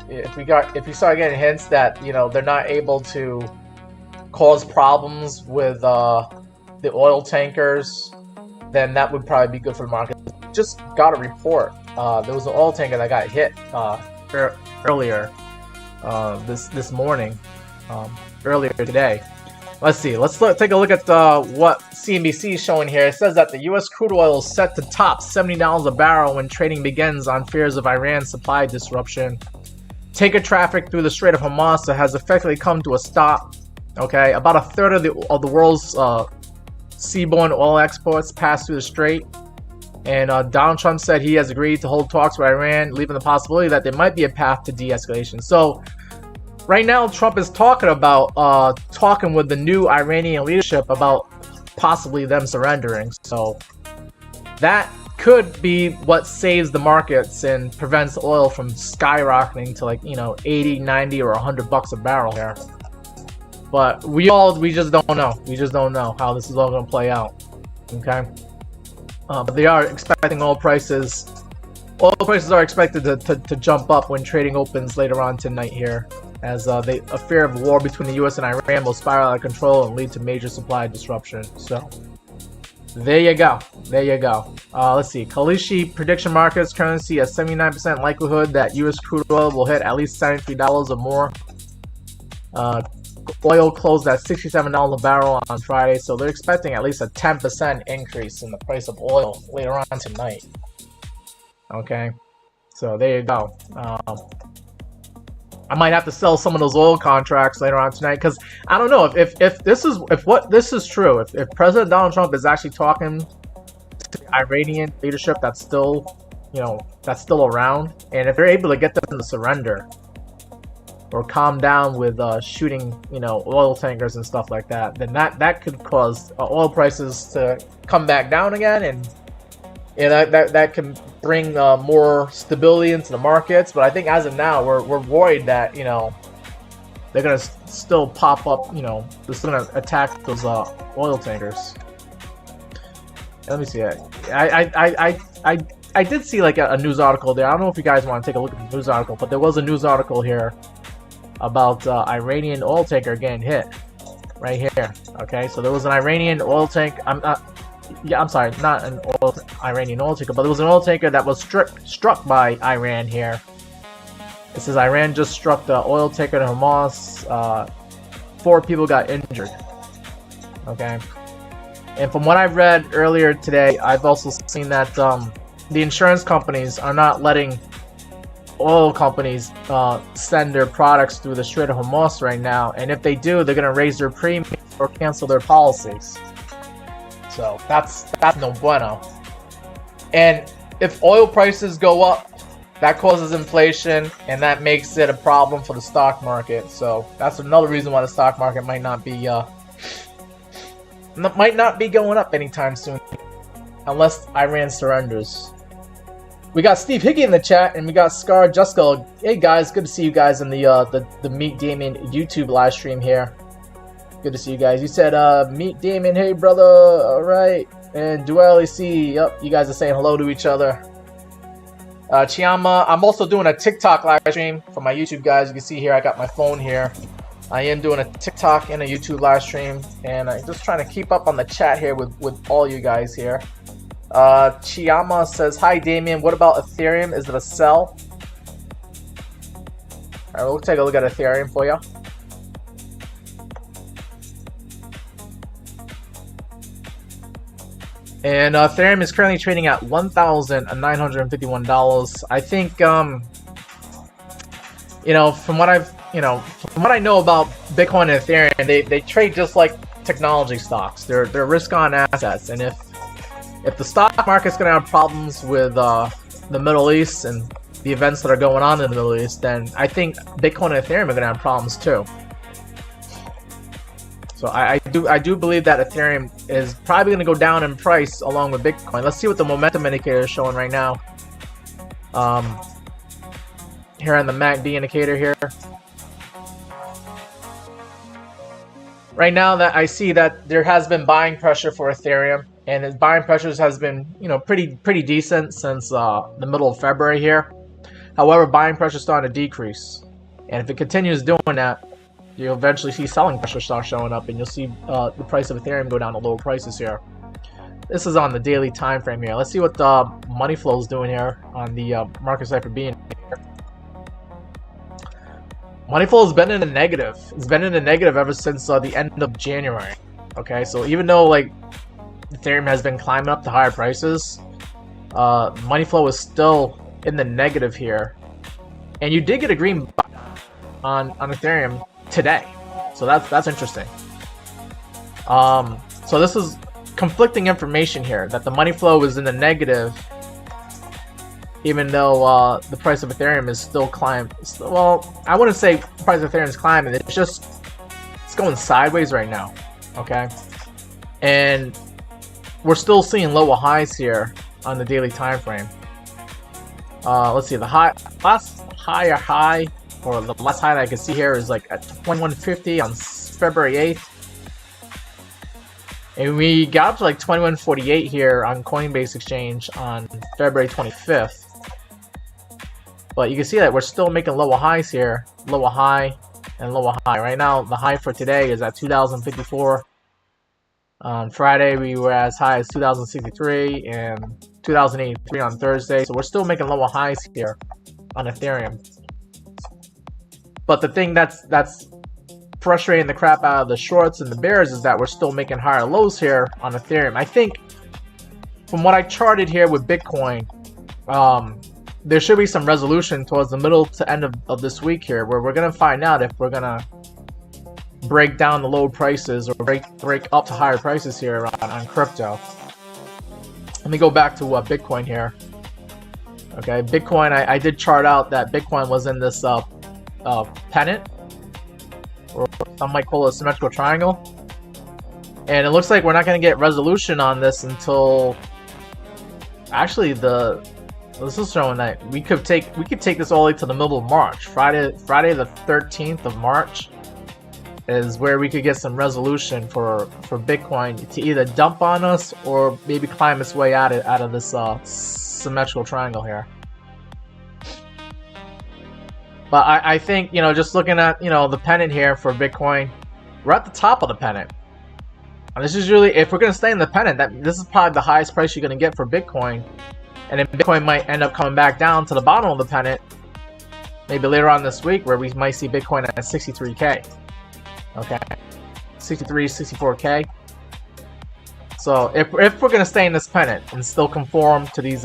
if we start getting hints that they're not able to cause problems with the oil tankers, then that would probably be good for the market. Just got a report. There was an oil tanker that got hit earlier this morning, earlier today. Let's see. Let's take a look at what CNBC is showing here. It says that the U.S. crude oil is set to top $70 a barrel when trading begins on fears of Iran's supply disruption. Tanker traffic through the Strait of Hormuz has effectively come to a stop. Okay, about a third of the world's seaborne oil exports pass through the strait. And Donald Trump said he has agreed to hold talks with Iran, leaving the possibility that there might be a path to de-escalation. So right now, Trump is talking about talking with the new Iranian leadership about possibly them surrendering. So that could be what saves the markets and prevents oil from skyrocketing to like 80, 90, or $100 a barrel here. But we just don't know. We just don't know how this is all going to play out. Okay. But they are expecting oil prices are expected to jump up when trading opens later on tonight here, as a fear of war between the U.S. and Iran will spiral out of control and lead to major supply disruption. So there you go. There you go. Let's see. Kalishi prediction markets currently see a 79% likelihood that U.S. crude oil will hit at least $73 or more. Oil closed at $67 a barrel on Friday, so they're expecting at least a 10% increase in the price of oil later on tonight. Okay, so there you go. I might have to sell some of those oil contracts later on tonight, because I don't know if what this is true. If President Donald Trump is actually talking to the Iranian leadership that's still, that's still around, and if they're able to get them to surrender or calm down with shooting, oil tankers and stuff like that, then that could cause oil prices to come back down again, and that can bring more stability into the markets. But I think as of now, we're worried that they're gonna still pop up. They're still gonna attack those oil tankers. Let me see. I did see like a news article there. I don't know if you guys want to take a look at the news article, but there was a news article here about Iranian oil tanker getting hit right here. Okay, so there was an Iranian oil tank. I'm sorry, not an Iranian oil tanker, but there was an oil tanker that was struck by Iran here. It says Iran just struck the oil tanker in Hamas. 4 people got injured. Okay, and from what I've read earlier today, I've also seen that the insurance companies are not letting oil companies send their products through the Strait of Hormuz right now, and if they do, they're gonna raise their premiums or cancel their policies. So that's no bueno. And if oil prices go up, that causes inflation, and that makes it a problem for the stock market. So that's another reason why the stock market might not be going up anytime soon, unless Iran surrenders. We got Steve Hickey in the chat, and we got Scar Jessica. Hey guys, good to see you guys in the Meet Damien YouTube live stream here. Good to see you guys. You said Meet Damien. Hey brother. All right. And Duel C. Yep, you guys are saying hello to each other. Chiama, I'm also doing a TikTok live stream for my YouTube guys. You can see here I got my phone here. I am doing a TikTok and a YouTube live stream, and I'm just trying to keep up on the chat here with all you guys here. Chiama says, hi Damien, what about Ethereum? Is it a sell? Alright, we'll take a look at Ethereum for you. And Ethereum is currently trading at $1,951. I think, from what I know about Bitcoin and Ethereum, they trade just like technology stocks. They're risk-on assets, and if the stock market's going to have problems with the Middle East and the events that are going on in the Middle East, then I think Bitcoin and Ethereum are going to have problems too. So I do believe that Ethereum is probably going to go down in price along with Bitcoin. Let's see what the momentum indicator is showing right now. Here on the MACD indicator here. Right now that I see that there has been buying pressure for Ethereum, and the buying pressures has been, pretty decent since the middle of February here. However, buying pressure is starting to decrease, and if it continues doing that, you'll eventually see selling pressure start showing up, and you'll see the price of Ethereum go down to lower prices here. This is on the daily time frame here. Let's see what the money flow is doing here on the market cipher B. Money flow has been in the negative. It's been in the negative ever since the end of January. Okay, so even though like Ethereum has been climbing up to higher prices, money flow is still in the negative here. And you did get a green on Ethereum today, so that's interesting. So this is conflicting information here, that the money flow is in the negative, even though the price of Ethereum is still climbing. Well, I wouldn't say the price of Ethereum is climbing. It's going sideways right now. Okay, and we're still seeing lower highs here on the daily time frame. Let's see, the last high, or the last high that I can see here is like at 2150 on February 8th. And we got up to like 2148 here on Coinbase Exchange on February 25th. But you can see that we're still making lower highs here. Lower high and lower high. Right now, the high for today is at 2054. On Friday, we were as high as 2063 and 2083 on Thursday. So we're still making lower highs here on Ethereum. But the thing that's frustrating the crap out of the shorts and the bears is that we're still making higher lows here on Ethereum. I think from what I charted here with Bitcoin, there should be some resolution towards the middle to end of this week here, where we're gonna find out if we're gonna break down the low prices or break up to higher prices here on crypto. Let me go back to Bitcoin here. Okay, Bitcoin, I did chart out that Bitcoin was in this pennant, or some might call it a symmetrical triangle, and it looks like we're not going to get resolution on this until actually this is showing that we could take this all the way to the middle of March. Friday the 13th of March is where we could get some resolution for Bitcoin to either dump on us or maybe climb its way out of this symmetrical triangle here. But I think, you know, just looking at, you know, the pennant here for Bitcoin, we're at the top of the pennant. And this is really, if we're going to stay in the pennant, this is probably the highest price you're going to get for Bitcoin. And then Bitcoin might end up coming back down to the bottom of the pennant maybe later on this week, where we might see Bitcoin at 63K. Okay, 63, 64K. So if we're going to stay in this pennant and still conform to these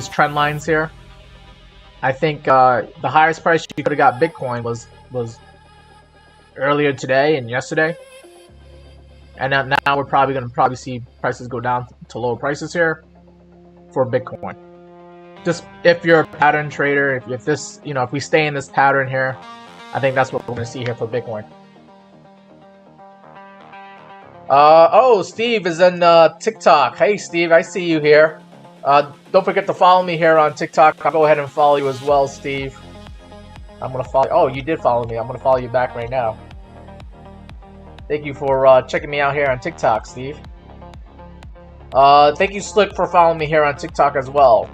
trend lines here, I think the highest price you could have got Bitcoin was earlier today and yesterday. And now we're probably going to see prices go down to lower prices here for Bitcoin. Just if you're a pattern trader, if this, you know, if we stay in this pattern here, I think that's what we're going to see here for Bitcoin. Oh, Steve is in TikTok. Hey, Steve, I see you here. Don't forget to follow me here on TikTok. I'll go ahead and follow you as well, Steve. I'm going to follow. Oh, you did follow me. I'm going to follow you back right now. Thank you for checking me out here on TikTok, Steve. Thank you, Slick, for following me here on TikTok as well.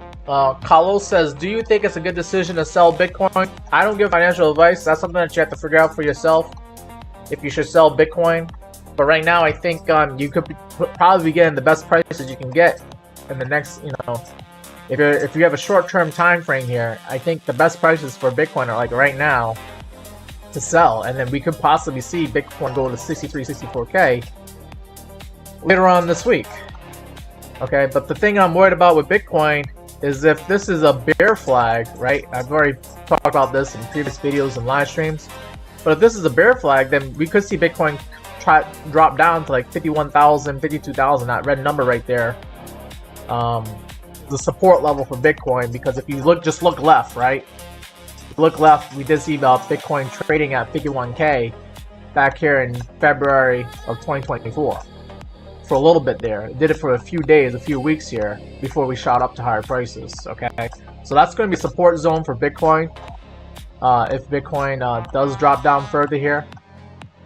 Carlos says, do you think it's a good decision to sell Bitcoin? I don't give financial advice. That's something that you have to figure out for yourself, if you should sell Bitcoin. But right now, I think you could probably be getting the best prices you can get in the next, you know, if you have a short-term time frame here, I think the best prices for Bitcoin are like right now to sell, and then we could possibly see Bitcoin go to 63, 64K later on this week. Okay, but the thing I'm worried about with Bitcoin is if this is a bear flag, right? I've already talked about this in previous videos and live streams. But if this is a bear flag, then we could see Bitcoin drop down to like 51,000, 52,000, that red number right there. The support level for Bitcoin, because if you just look left, right? Look left, we did see about Bitcoin trading at 51K back here in February of 2024. For a little bit there. It did it for a few days, a few weeks here before we shot up to higher prices. Okay, so that's going to be a support zone for Bitcoin if Bitcoin does drop down further here.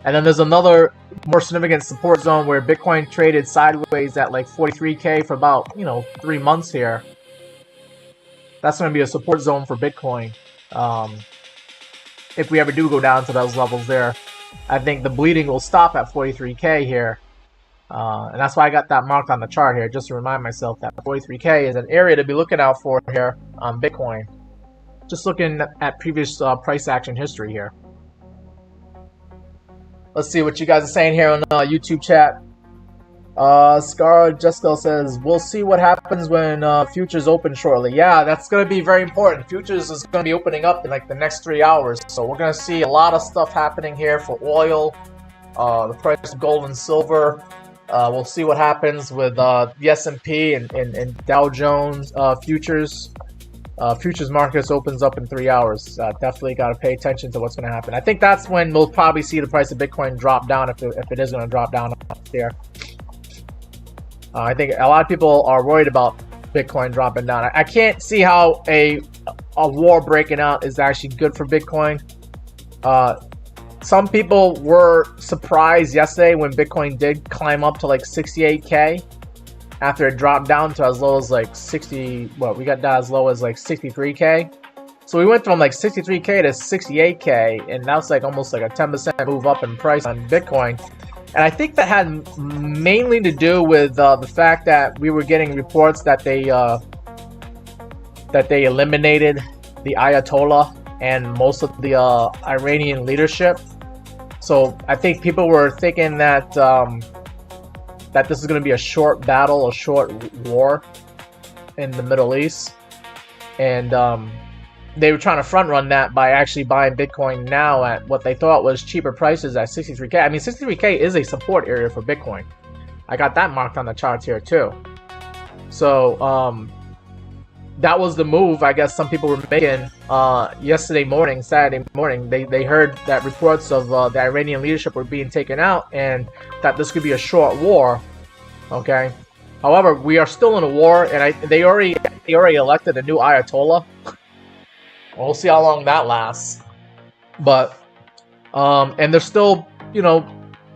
And then there's another more significant support zone where Bitcoin traded sideways at like 43K for about, you know, 3 months here. That's going to be a support zone for Bitcoin. If we ever do go down to those levels there, I think the bleeding will stop at 43K here. And that's why I got that marked on the chart here, just to remind myself that 43K is an area to be looking out for here on Bitcoin. Just looking at previous price action history here. Let's see what you guys are saying here on YouTube chat. Scar Jessica says, we'll see what happens when futures open shortly. Yeah, that's going to be very important. Futures is going to be opening up in like the next 3 hours. So we're going to see a lot of stuff happening here for oil, the price of gold and silver. We'll see what happens with the S&P and Dow Jones futures. Futures markets opens up in 3 hours. Definitely got to pay attention to what's going to happen. I think that's when we'll probably see the price of Bitcoin drop down, if it is going to drop down up there. I think a lot of people are worried about Bitcoin dropping down. I can't see how a war breaking out is actually good for Bitcoin. Some people were surprised yesterday when Bitcoin did climb up to like 68K after it dropped down to as low as like 60. Well, we got down as low as like 63K. So we went from like 63K to 68K, and that's like almost like a 10% move up in price on Bitcoin. And I think that had mainly to do with the fact that we were getting reports that they eliminated the Ayatollah and most of the Iranian leadership. So I think people were thinking that that this is going to be a short battle, a short war in the Middle East. and they were trying to front run that by actually buying Bitcoin now at what they thought was cheaper prices at 63K. I mean, 63K is a support area for Bitcoin. I got that marked on the charts here too. So that was the move I guess some people were making yesterday morning, Saturday morning. They heard that reports of the Iranian leadership were being taken out and that this could be a short war. Okay. However, we are still in a war, and they already elected a new Ayatollah. We'll see how long that lasts. But and they're still, you know,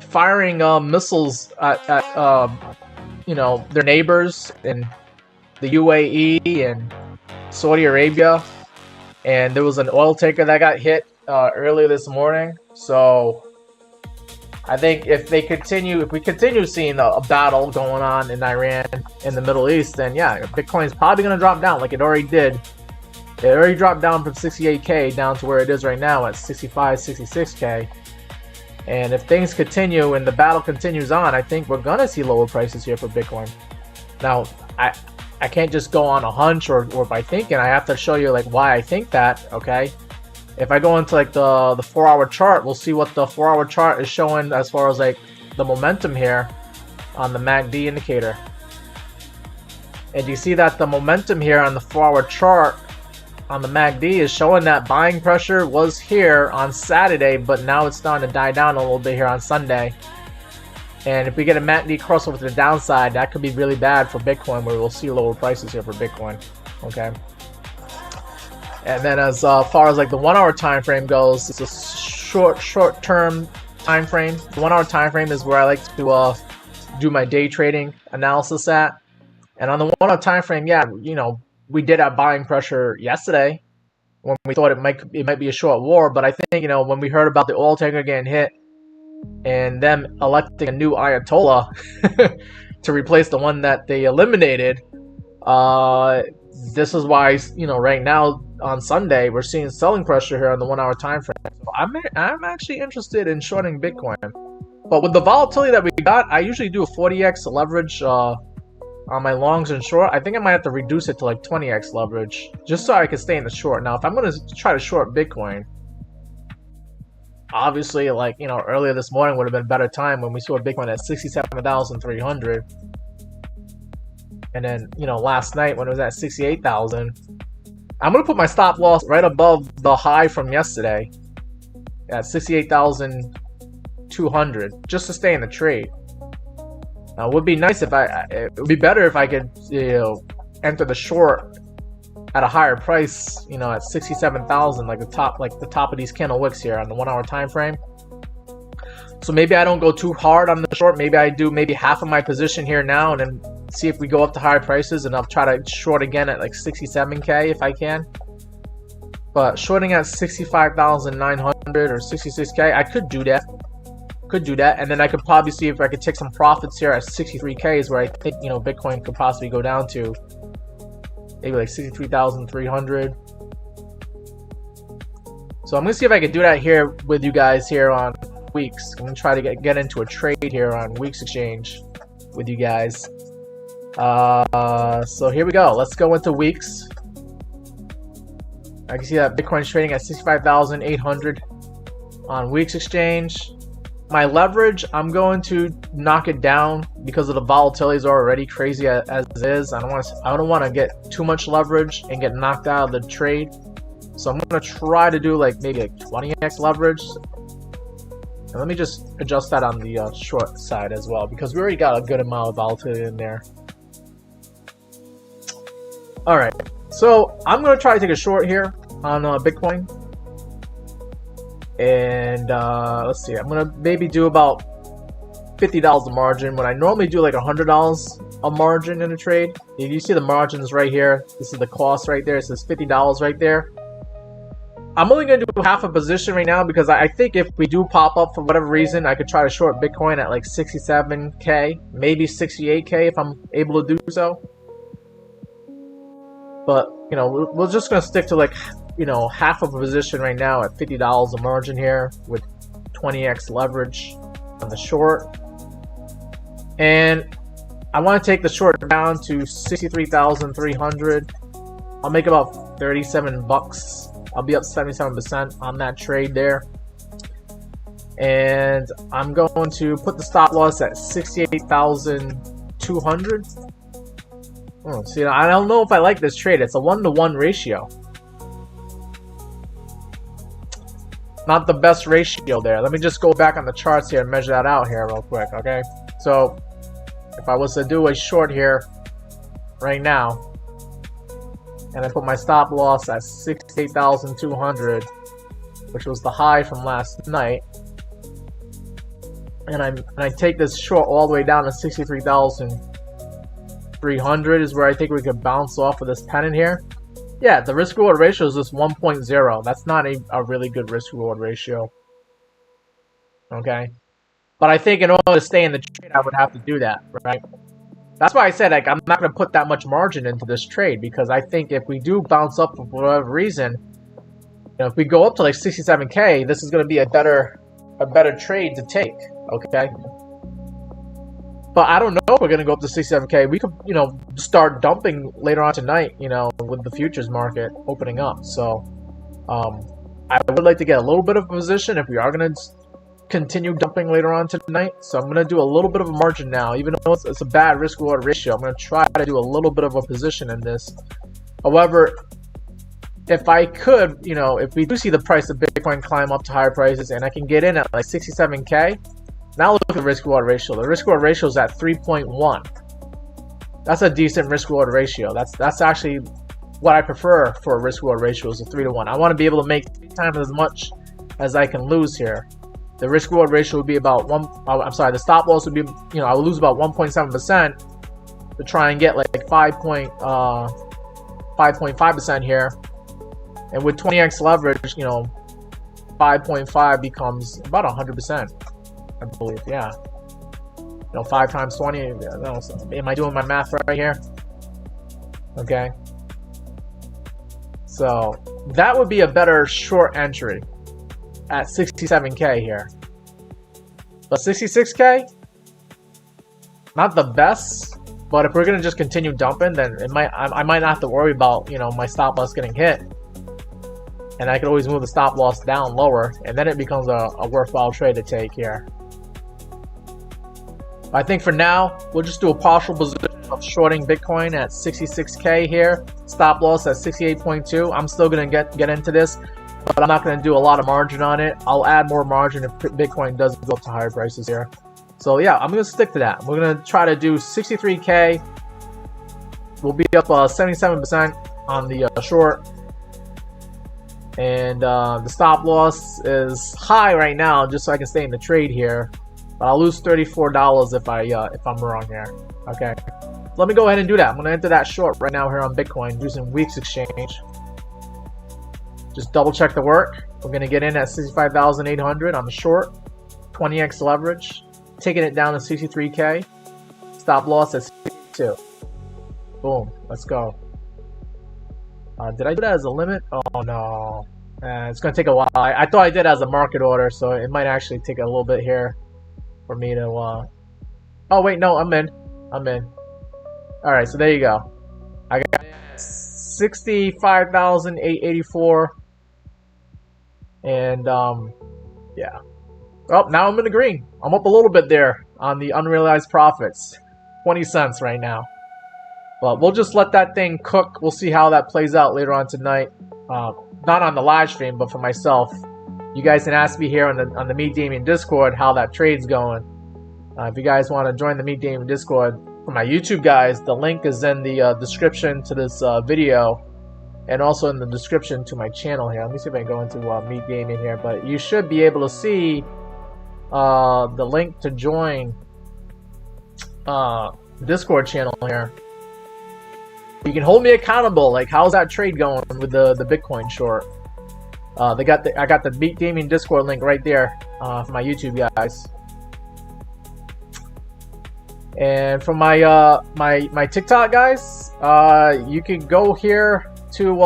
firing missiles at you know, their neighbors in the UAE and Saudi Arabia. And there was an oil tanker that got hit earlier this morning. So I think if we continue seeing a battle going on in Iran, in the Middle East, then yeah, Bitcoin's probably going to drop down like it already did. It already dropped down from 68K down to where it is right now at 65, 66K. And if things continue and the battle continues on, I think we're going to see lower prices here for Bitcoin. Now, I can't just go on a hunch or by thinking. I have to show you like why I think that, okay? If I go into like the 4-hour chart, we'll see what the 4-hour chart is showing as far as like the momentum here on the MACD indicator. And you see that the momentum here on the 4-hour chart on the MACD is showing that buying pressure was here on Saturday, but now it's starting to die down a little bit here on Sunday. And if we get a MACD crossover to the downside, that could be really bad for Bitcoin, where we'll see lower prices here for Bitcoin. Okay. And then as far as like the 1-hour time frame goes, it's a short-term time frame. The 1-hour time frame is where I like to do my day trading analysis at. And on the 1-hour time frame, yeah, you know, we did have buying pressure yesterday when we thought it might be a short war. But I think, you know, when we heard about the oil tanker getting hit and them electing a new Ayatollah to replace the one that they eliminated, this is why, you know, right now on Sunday we're seeing selling pressure here on the 1-hour time frame. So I'm actually interested in shorting Bitcoin, but with the volatility that we got, I usually do a 40x leverage on my longs and short. I think I might have to reduce it to like 20x leverage just so I can stay in the short. Now, if I'm going to try to short Bitcoin, obviously, like, you know, earlier this morning would have been a better time when we saw Bitcoin at 67,300. And then, you know, last night when it was at 68,000, I'm going to put my stop loss right above the high from yesterday at 68,200 just to stay in the trade. Now, it would be nice if it would be better if I could, you know, enter the short at a higher price, you know, at 67,000, like the top of these candle wicks here on the 1-hour time frame. So maybe I don't go too hard on the short. Maybe I do maybe half of my position here now, and then see if we go up to higher prices, and I'll try to short again at like 67K if I can. But shorting at 65,900 or 66K, I could do that. And then I could probably see if I could take some profits here at 63K is where I think, you know, Bitcoin could possibly go down to. Maybe like 63,300. So I'm gonna see if I can do that here with you guys here on WEEX. I'm gonna try to get into a trade here on WEEX exchange with you guys. So here we go. Let's go into WEEX. I can see that Bitcoin's trading at 65,800 on WEEX exchange. My leverage, I'm going to knock it down because of the volatility is already crazy as is. I don't want to get too much leverage and get knocked out of the trade. So I'm going to try to do like maybe like 20x leverage. And let me just adjust that on the short side as well, because we already got a good amount of volatility in there. All right, so I'm going to try to take a short here on Bitcoin. And let's see, I'm gonna maybe do about $50 a margin when I normally do like $100 a margin in a trade. If you see the margins right here, this is the cost right there. It says $50 right there. I'm only gonna do half a position right now because I think if we do pop up for whatever reason, I could try to short Bitcoin at like 67K, maybe 68K if I'm able to do so. But, you know, we're just gonna stick to like, you know, half of a position right now at $50 a margin here with 20x leverage on the short. And I want to take the short down to 63,300 I'll make about 37 bucks. I'll be up 77% on that trade there. And I'm going to put the stop loss at 68,200. See, I don't know if I like this trade. It's a 1-to-1 ratio. Not the best ratio there. Let me just go back on the charts here and measure that out here real quick, okay? So, if I was to do a short here right now, and I put my stop loss at 68,200, which was the high from last night, and I take this short all the way down to 63,300 is where I think we could bounce off of this pennant here. Yeah, the risk reward ratio is just 1.0. That's not a really good risk reward ratio. Okay, but I think in order to stay in the trade, I would have to do that, right? That's why I said, like, I'm not going to put that much margin into this trade, because I think if we do bounce up for whatever reason, you know, if we go up to like 67K, this is going to be a better trade to take. Okay, but I don't know if we're going to go up to 67K. We could, you know, start dumping later on tonight, you know, with the futures market opening up. So I would like to get a little bit of a position if we are going to continue dumping later on tonight. So I'm going to do a little bit of a margin now, even though it's a bad risk reward ratio. I'm going to try to do a little bit of a position in this. However, if I could, you know, if we do see the price of Bitcoin climb up to higher prices and I can get in at like 67K, now look at the risk reward ratio. The risk reward ratio is at 3.1. That's a decent risk reward ratio. That's actually what I prefer for a risk reward ratio, is a 3-to-1. I want to be able to make 3 times as much as I can lose here. The risk reward ratio would be about the stop loss would be, you know, I would lose about 1.7% to try and get like 5.5% here. And with 20x leverage, you know, 5.5 becomes about 100%, I believe. Yeah. You know, 5 times 20. Am I doing my math right here? Okay. So that would be a better short entry at 67K here. But 66K, not the best. But if we're gonna just continue dumping, then I might not have to worry about, you know, my stop loss getting hit. And I can always move the stop loss down lower, and then it becomes a worthwhile trade to take here. I think for now, we'll just do a partial position of shorting Bitcoin at 66K here. Stop loss at 68.2. I'm still going to get into this, but I'm not going to do a lot of margin on it. I'll add more margin if Bitcoin does go up to higher prices here. So yeah, I'm going to stick to that. We're going to try to do 63K. We'll be up 77% on the short. And the stop loss is high right now, just so I can stay in the trade here. But I'll lose $34 if I'm wrong here. Okay, so let me go ahead and do that. I'm gonna enter that short right now here on Bitcoin using WEEX exchange. Just double check the work. We're gonna get in at 65,800 on the short, 20x leverage, taking it down to 63K. Stop loss at 62. Boom. Let's go. Did I do that as a limit? Oh no, it's gonna take a while. I thought I did as a market order, so it might actually take a little bit here for me to. Oh wait, no, I'm in. All right, so there you go. I got 65,884, and yeah. Oh, now I'm in the green. I'm up a little bit there on the unrealized profits, 20 cents right now. But we'll just let that thing cook. We'll see how that plays out later on tonight. Not on the live stream, but for myself. You guys can ask me here on the Meet Damien Discord how that trade's going. If you guys want to join the Meet Damien Discord, for my YouTube guys, the link is in the description to this video, and also in the description to my channel here. Let me see if I can go into Meet Damien here, but you should be able to see the link to join the Discord channel here. You can hold me accountable. Like, how's that trade going with the Bitcoin short? I got the Meet Damien Discord link right there for my YouTube guys. And for my my TikTok guys, you can go here to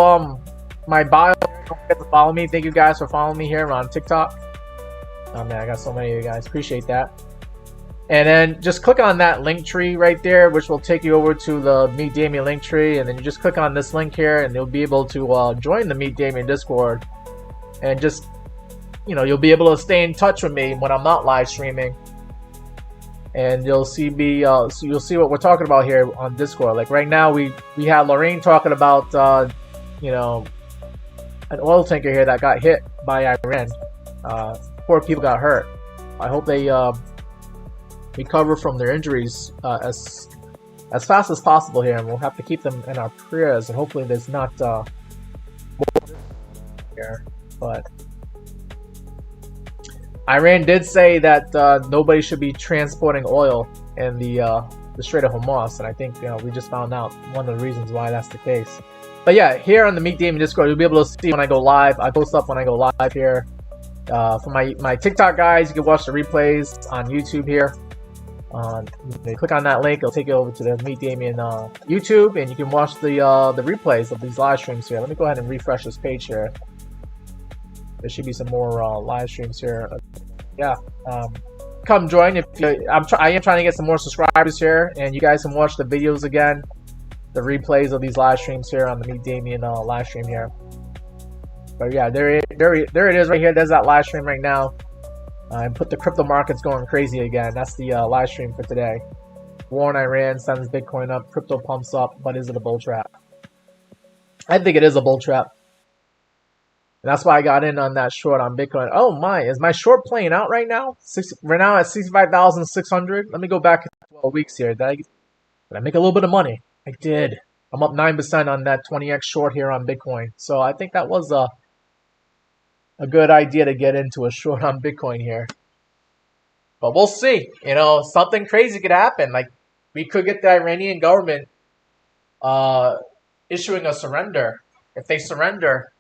my bio. Don't forget to follow me. Thank you guys for following me here on TikTok. Oh man, I got so many of you guys. Appreciate that. And then just click on that link tree right there, which will take you over to the Meet Damien link tree. And then you just click on this link here, and you'll be able to join the Meet Damien Discord. And just, you know, you'll be able to stay in touch with me when I'm not live streaming. And you'll see me, so you'll see what we're talking about here on Discord. Like right now, we have Lorraine talking about, you know, an oil tanker here that got hit by Iran. 4 people got hurt. I hope they recover from their injuries as fast as possible here, and we'll have to keep them in our prayers. And hopefully, there's not more here. But Iran did say that nobody should be transporting oil in the Strait of Hormuz, and I think, you know, we just found out one of the reasons why that's the case. But yeah, here on the Meet Damien Discord, you'll be able to see when I go live. I post up when I go live here. For my TikTok guys, you can watch the replays on YouTube here. You click on that link, it'll take you over to the Meet Damien YouTube, and you can watch the replays of these live streams here. Let me go ahead and refresh this page here. There should be some more live streams here. Yeah, come join. If you, I am trying to get some more subscribers here, and you guys can watch the videos again, the replays of these live streams here on the Meet Damien live stream here. But yeah, there it is right here. There's that live stream right now. And put the crypto markets going crazy again. That's the live stream for today. War in Iran sends Bitcoin up, crypto pumps up, but is it a bull trap? I think it is a bull trap. And that's why I got in on that short on Bitcoin. Oh my, is my short playing out right now? Right now at 65,600. Let me go back 12 weeks here. Did I make a little bit of money? I did. I'm up 9% on that 20x short here on Bitcoin. So I think that was a good idea to get into a short on Bitcoin here. But we'll see. You know, something crazy could happen. Like, we could get the Iranian government issuing a surrender. If they surrender,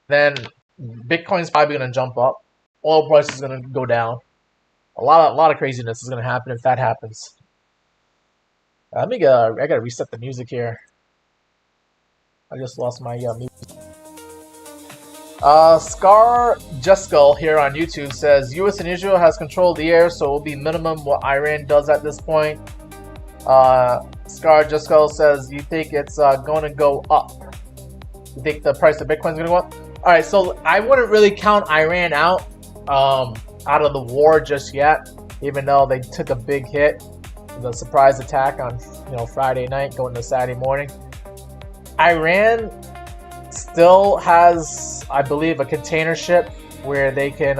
then Bitcoin's probably going to jump up. Oil price is going to go down. A lot of craziness is going to happen if that happens. I got to reset the music here. I just lost my music. Scar Jeskull here on YouTube says, U.S. and Israel has controlled the air, so it will be minimum what Iran does at this point. Scar Jeskull says, you think it's going to go up? You think the price of Bitcoin is going to go up? Alright, so I wouldn't really count Iran out of the war just yet, even though they took a big hit. The surprise attack on, you know, Friday night going to Saturday morning. Iran still has, I believe, a container ship where they can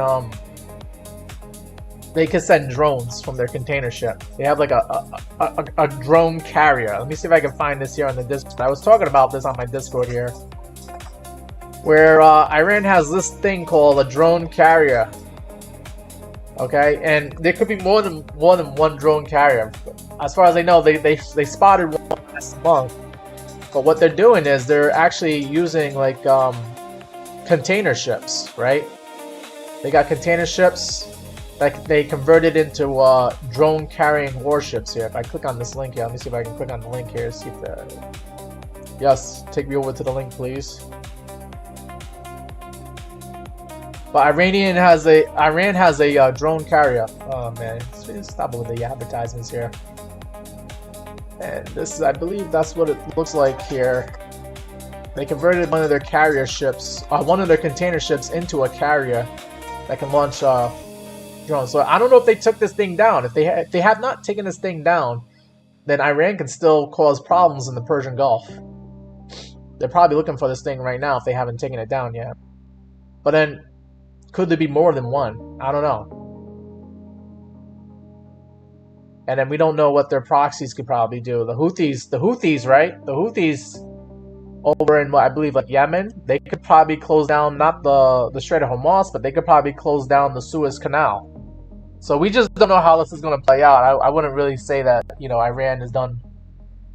send drones from their container ship. They have like a drone carrier. Let me see if I can find this here on the Discord. I was talking about this on my Discord here, where Iran has this thing called a drone carrier. Okay, and there could be more than one drone carrier. As far as I know, they spotted one last month. But what they're doing is they're actually using like container ships, right? They got container ships that they converted into drone carrying warships here. If I click on this link here, let me see if I can click on the link here. See if yes, take me over to the link, please. But Iran has a drone carrier. Oh man, stop with the advertisements here. And this is, I believe that's what it looks like here. They converted one of their carrier ships, one of their container ships, into a carrier that can launch drones. So I don't know if they took this thing down. If they have not taken this thing down, then Iran can still cause problems in the Persian Gulf. They're probably looking for this thing right now if they haven't taken it down yet. But then, could there be more than one? I don't know. And then we don't know what their proxies could probably do. The Houthis, right? The Houthis over in, I believe, like Yemen, they could probably close down not the Strait of Hormuz, but they could probably close down the Suez Canal. So we just don't know how this is going to play out. I wouldn't really say that, you know, Iran is done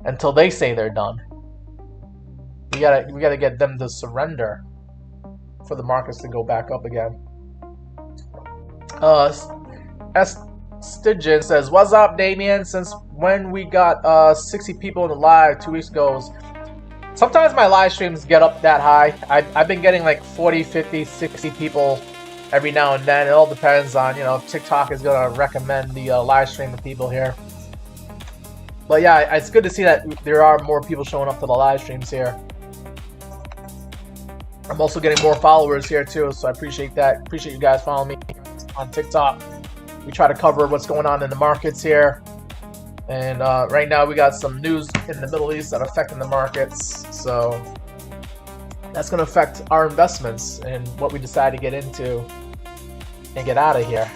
until they say they're done. We gotta get them to surrender for the markets to go back up again. Stygian says, what's up, Damien? Since when we got 60 people in the live 2 weeks ago. Sometimes my live streams get up that high. I've been getting like 40, 50, 60 people every now and then. It all depends on, you know, if TikTok is gonna recommend the live stream to people here. But yeah, it's good to see that there are more people showing up to the live streams here. I'm also getting more followers here too, so I appreciate that. Appreciate you guys following me on TikTok. We try to cover what's going on in the markets here. And right now we got some news in the Middle East that are affecting the markets. So that's going to affect our investments and what we decide to get into and get out of here.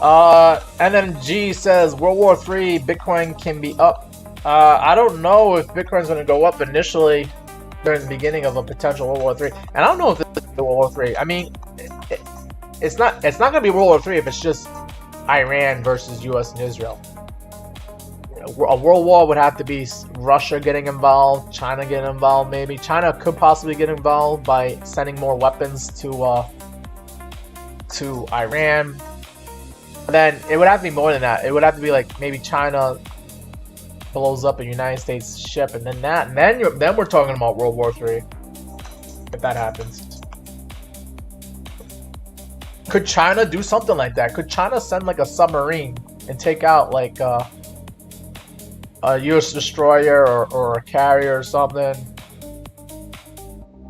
And then G says World War III, Bitcoin can be up. I don't know if Bitcoin's going to go up initially during the beginning of a potential World War III. And I don't know if it's World War III. I mean, it's not going to be World War III if it's just Iran versus US and Israel. A world war would have to be Russia getting involved, China getting involved maybe. China could possibly get involved by sending more weapons to Iran. But then it would have to be more than that. It would have to be like maybe China blows up a United States ship, and then we're talking about World War III. If that happens, could China do something like that? Could China send like a submarine and take out like a U.S. destroyer or a carrier or something,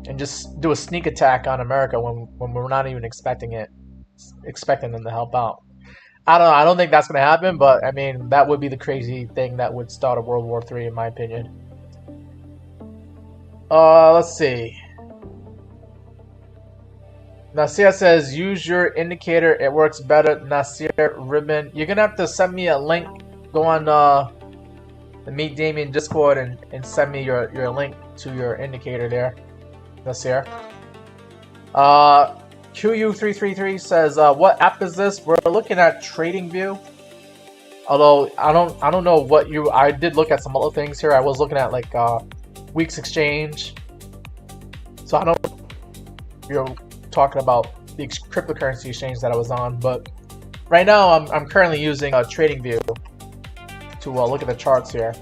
and just do a sneak attack on America when we're not even expecting them to help out? I don't think that's going to happen, but I mean, that would be the crazy thing that would start a World War III, in my opinion. Let's see. Nasir says, use your indicator, it works better. Nasir Ribbon, you're going to have to send me a link. Go on the Meet Damien Discord and send me your link to your indicator there. Nasir. QU333 says, what app is this? We're looking at TradingView. Although I don't know what I did look at some other things here. I was looking at like WEEX exchange. So I don't know if you're talking about the cryptocurrency exchange that I was on, but right now I'm currently using TradingView to look at the charts here.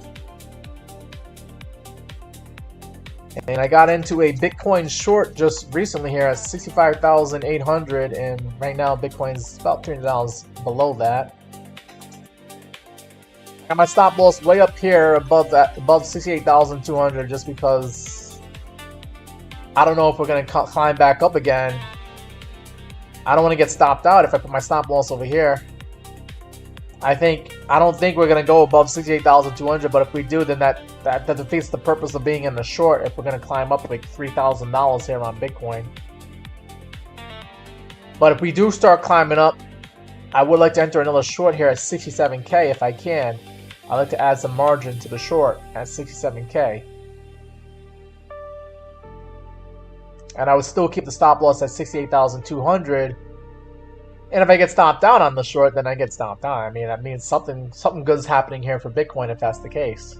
And I got into a Bitcoin short just recently here at 65,800, and right now Bitcoin's about $300 below that. Got my stop loss way up here above 68,200, just because I don't know if we're gonna climb back up again. I don't want to get stopped out if I put my stop loss over here. I don't think we're gonna go above 68,200, but if we do, then that defeats the purpose of being in the short. If we're gonna climb up like $3,000 here on Bitcoin, but if we do start climbing up, I would like to enter another short here at 67K if I can. I'd like to add some margin to the short at 67K, and I would still keep the stop loss at 68,200. And if I get stopped out on the short, then I get stopped out. I mean, that means something good's happening here for Bitcoin if that's the case.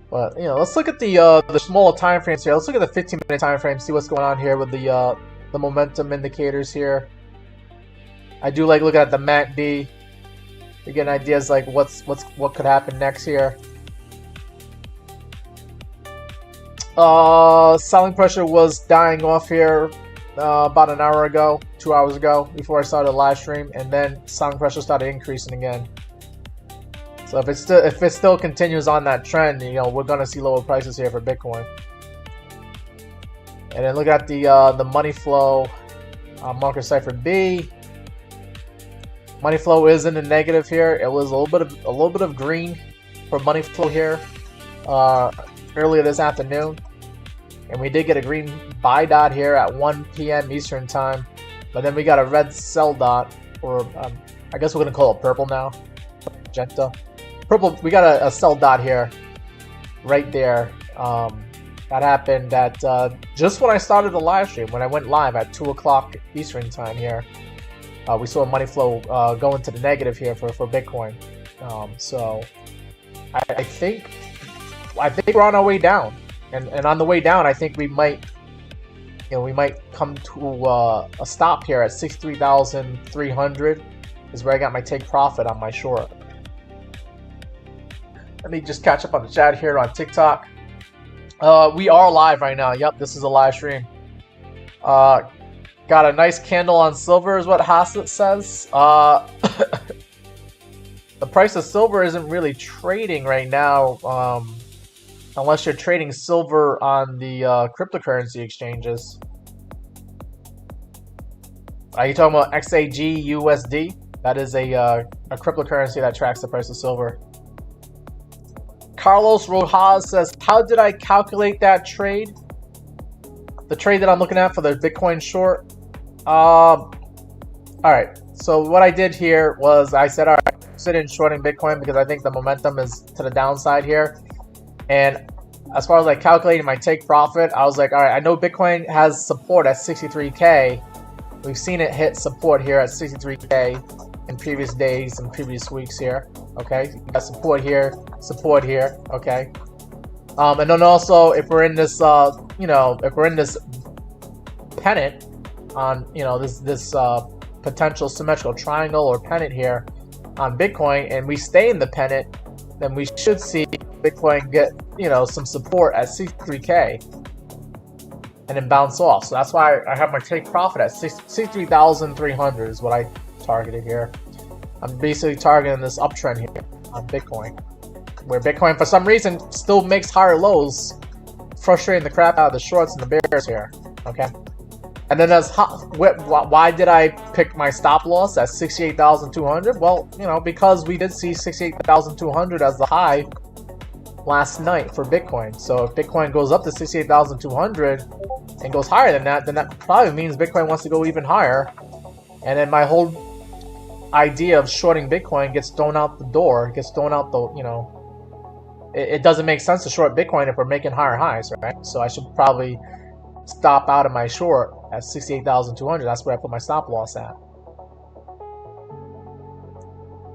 But you know, let's look at the smaller time frames here. Let's look at the 15-minute time frame, see what's going on here with the momentum indicators here. I do like looking at the MACD. You're getting ideas like what could happen next here. Selling pressure was dying off here about an hour ago, 2 hours ago, before I started the live stream, and then selling pressure started increasing again. So if it still continues on that trend, you know, we're gonna see lower prices here for Bitcoin. And then look at the money flow market cipher B. Money flow is in the negative here. It was a little bit of green for money flow here earlier this afternoon. And we did get a green buy dot here at 1 p.m. Eastern time, but then we got a red sell dot, or I guess we're gonna call it purple now. Magenta, purple. We got a sell dot here, right there. That happened at just when I started the live stream. When I went live at 2 o'clock Eastern time here, we saw money flow go into the negative here for Bitcoin. So I think we're on our way down. And on the way down, I think we might come to a stop here at 63,300 is where I got my take profit on my short. Let me just catch up on the chat here on TikTok. We are live right now. Yep, this is a live stream. Got a nice candle on silver is what Hassett says. The price of silver isn't really trading right now, unless you're trading silver on the cryptocurrency exchanges. Are you talking about XAG USD? That is a cryptocurrency that tracks the price of silver. Carlos Rojas says, how did I calculate that trade? The trade that I'm looking at for the Bitcoin short? Alright, so what I did here was I said, alright, sit in shorting Bitcoin because I think the momentum is to the downside here. And as far as like calculating my take profit, I was like, alright, I know Bitcoin has support at 63K. We've seen it hit support here at 63K in previous days and previous weeks here. Okay, you got support here, okay. And then also if we're in this, if we're in this pennant on, this potential symmetrical triangle or pennant here on Bitcoin, and we stay in the pennant, then we should see Bitcoin get, some support at 63K and then bounce off. So that's why I have my take profit at 63,300 is what I targeted here. I'm basically targeting this uptrend here on Bitcoin, where Bitcoin for some reason still makes higher lows, frustrating the crap out of the shorts and the bears here. Okay, and then why did I pick my stop loss at 68,200? Well, because we did see 68,200 as the high last night for Bitcoin. So if Bitcoin goes up to 68,200 and goes higher than that probably means Bitcoin wants to go even higher, and then my whole idea of shorting Bitcoin gets thrown out the door. It gets thrown out the, it doesn't make sense to short Bitcoin if we're making higher highs, right? So I should probably stop out of my short at 68,200. That's where I put my stop loss at.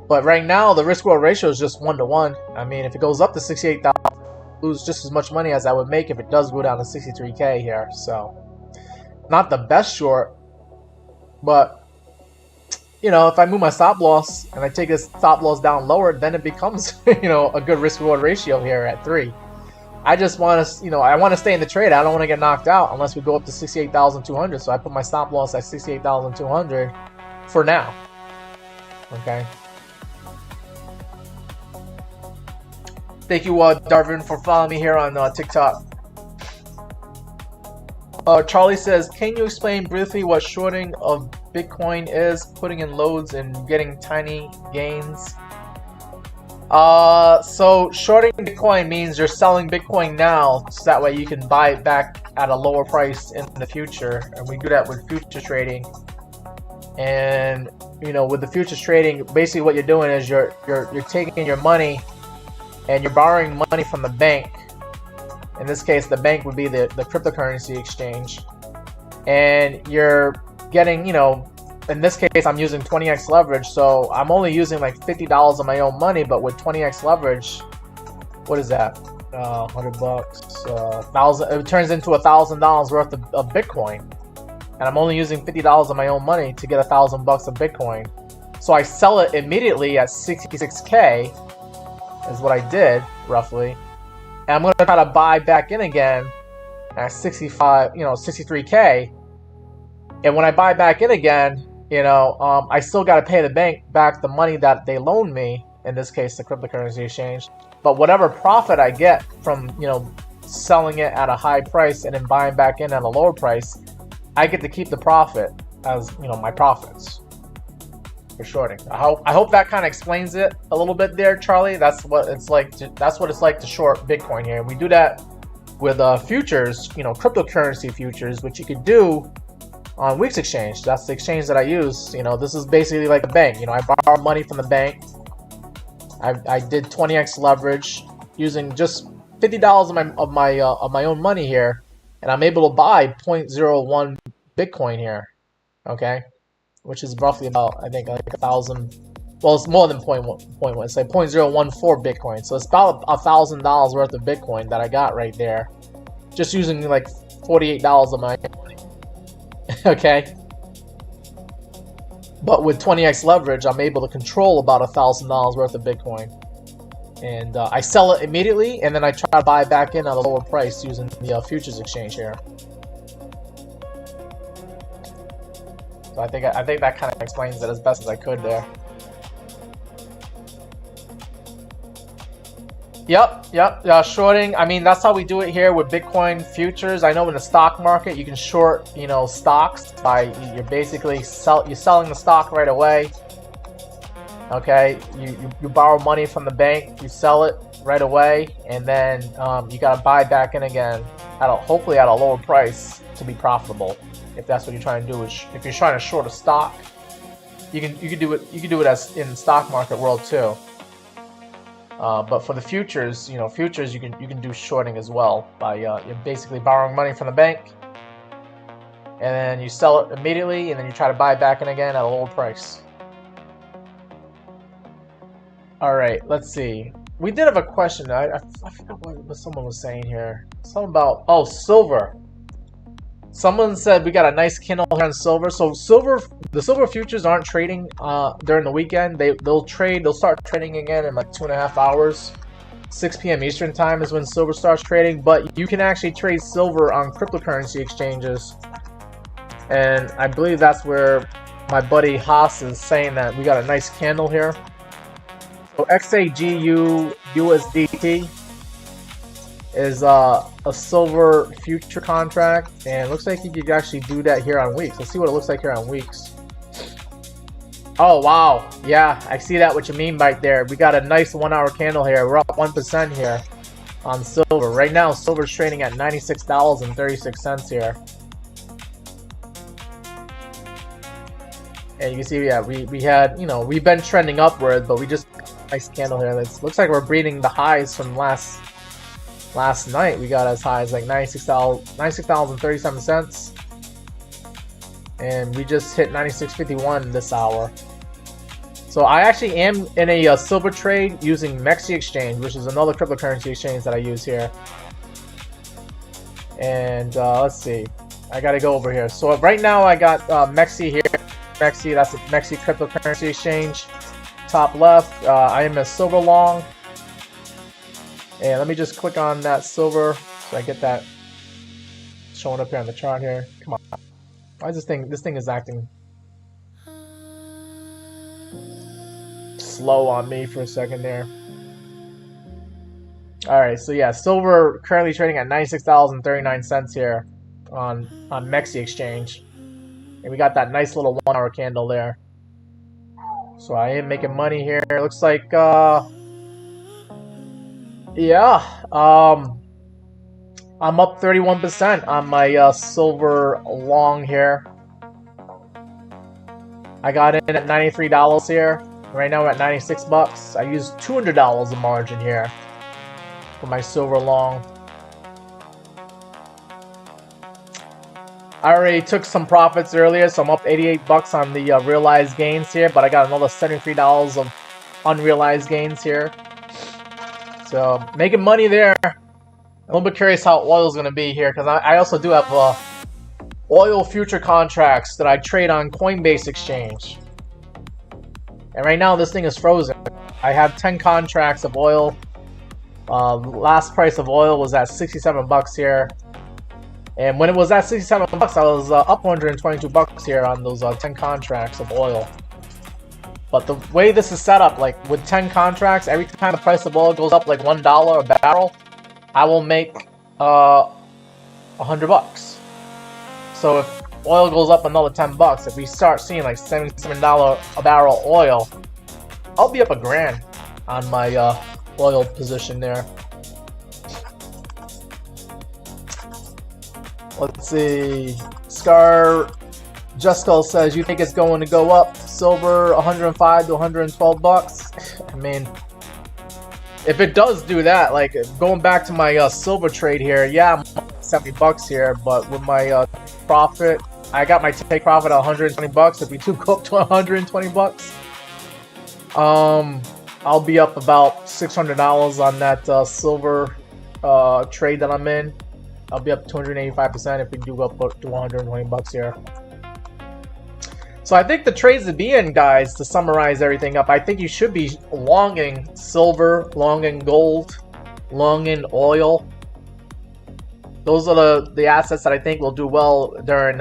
But right now the risk reward ratio is just 1-to-1. I mean, if it goes up to 68,000, I lose just as much money as I would make if it does go down to 63K here. So not the best short, but if I move my stop loss and I take this stop loss down lower, then it becomes, a good risk reward ratio here at 3. I just want to, I want to stay in the trade. I don't want to get knocked out unless we go up to 68,200. So I put my stop loss at 68,200 for now. Okay. Thank you, Darvin, for following me here on TikTok. Charlie says, can you explain briefly what shorting of Bitcoin is? Putting in loads and getting tiny gains. So shorting Bitcoin means you're selling Bitcoin now, so that way you can buy it back at a lower price in the future. And we do that with futures trading. And with the futures trading, basically what you're doing is you're taking your money and you're borrowing money from the bank. In this case, the bank would be the cryptocurrency exchange. And you're getting, in this case, I'm using 20x leverage. So I'm only using like $50 of my own money, but with 20x leverage, what is that? $100, 1,000. It turns into $1,000 worth of Bitcoin. And I'm only using $50 of my own money to get $1,000 of Bitcoin. So I sell it immediately at 66K, is what I did, roughly. And I'm going to try to buy back in again at 63K. And when I buy back in again, I still got to pay the bank back the money that they loaned me, in this case, the cryptocurrency exchange. But whatever profit I get from, selling it at a high price and then buying back in at a lower price, I get to keep the profit as, my profits for shorting. I hope that kind of explains it a little bit there, Charlie. That's what it's like to short Bitcoin here. We do that with futures, cryptocurrency futures, which you could do on WEEX exchange. That's the exchange that I use. This is basically like a bank. I borrow money from the bank. I did 20x leverage using just $50 of my own money here, and I'm able to buy 0.01 Bitcoin here. Okay. Which is roughly about, I think, like 1,000. Well, it's more than 0.1. It's like 0.014 Bitcoin. So it's about $1,000 worth of Bitcoin that I got right there, just using like $48 of my money. Okay. But with 20x leverage, I'm able to control about $1,000 worth of Bitcoin, and I sell it immediately, and then I try to buy back in at a lower price using the futures exchange here. So I think that kind of explains it as best as I could there. Yep, shorting. I mean, that's how we do it here with Bitcoin futures. I know in the stock market you can short, you know, stocks by you're basically you're selling the stock right away. Okay, you borrow money from the bank, you sell it right away, and then you gotta buy back in again at hopefully at a lower price to be profitable. If that's what you're trying to do, if you're trying to short a stock, you can do it as in the stock market world too. But for the futures, you can do shorting as well by you're basically borrowing money from the bank, and then you sell it immediately, and then you try to buy it back in again at a lower price. All right, let's see. We did have a question. I forgot what someone was saying here. Something about silver. Someone said we got a nice candle here on silver. So the silver futures aren't trading during the weekend. They'll start trading again in like 2.5 hours. 6 p.m. Eastern time is when silver starts trading. But you can actually trade silver on cryptocurrency exchanges, and I believe that's where my buddy Haas is saying that we got a nice candle here. So XAGU USDT is a silver future contract, and it looks like you could actually do that here on WEEX. Let's see what it looks like here on WEEX. Oh wow, yeah, I see that what you mean right there. We got a nice 1 hour candle here. We're up 1% here on silver. Right now silver's trading at $96.36 here. And you can see, yeah, we had, we've been trending upward, but we just nice candle here. It looks like we're beating the highs from last night. We got as high as like $96.37, and we just hit 96.51 this hour. So I actually am in a silver trade using MEXC exchange, which is another cryptocurrency exchange that I use here. And let's see, I gotta go over here. So right now I got MEXC here. MEXC, that's a MEXC cryptocurrency exchange. Top left, I am a silver long, and let me just click on that silver so I get that showing up here on the chart here. Come on, why is this thing is acting slow on me for a second there. All right, so yeah, silver currently trading at $96.39 here on MEXC exchange, and we got that nice little 1 hour candle there. So I am making money here. It looks like, yeah, I'm up 31% on my silver long here. I got in at $93 here. Right now we're at 96 bucks. I used $200 of margin here for my silver long. I already took some profits earlier, so I'm up 88 bucks on the realized gains here, but I got another $73 of unrealized gains here. So making money there. I'm a little bit curious how oil is going to be here, because I also do have oil future contracts that I trade on Coinbase exchange. And right now this thing is frozen. I have 10 contracts of oil. Last price of oil was at 67 bucks here. And when it was at 67 bucks, I was up 122 bucks here on those 10 contracts of oil. But the way this is set up, like with 10 contracts, every time the price of oil goes up like $1 a barrel, I will make 100 bucks. So if oil goes up another 10 bucks, if we start seeing like $77 a barrel oil, I'll be up $1,000 on my oil position there. Let's see. Scar Jusco says, you think it's going to go up? Silver 105 to 112 bucks. I mean, if it does do that, like going back to my silver trade here, yeah, I'm 70 bucks here, but with my profit, I got my take profit at 120 bucks. If we do go up to 120 bucks, I'll be up about $600 on that silver trade that I'm in. I'll be up 285% if we do go up to 120 bucks here. So I think the trades to be in, guys, to summarize everything up, I think you should be longing silver, longing gold, longing oil. Those are the assets that I think will do well during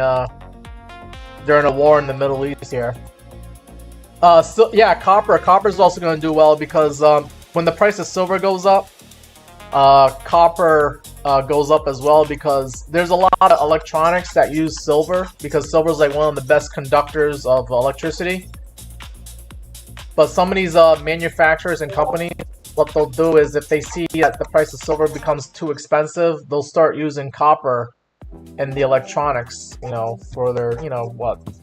during a war in the Middle East here. So yeah, copper is also going to do well because when the price of silver goes up, copper goes up as well, because there's a lot of electronics that use silver, because silver is like one of the best conductors of electricity. But some of these manufacturers and companies, what they'll do is if they see that the price of silver becomes too expensive, they'll start using copper in the electronics, you know, for their, you know,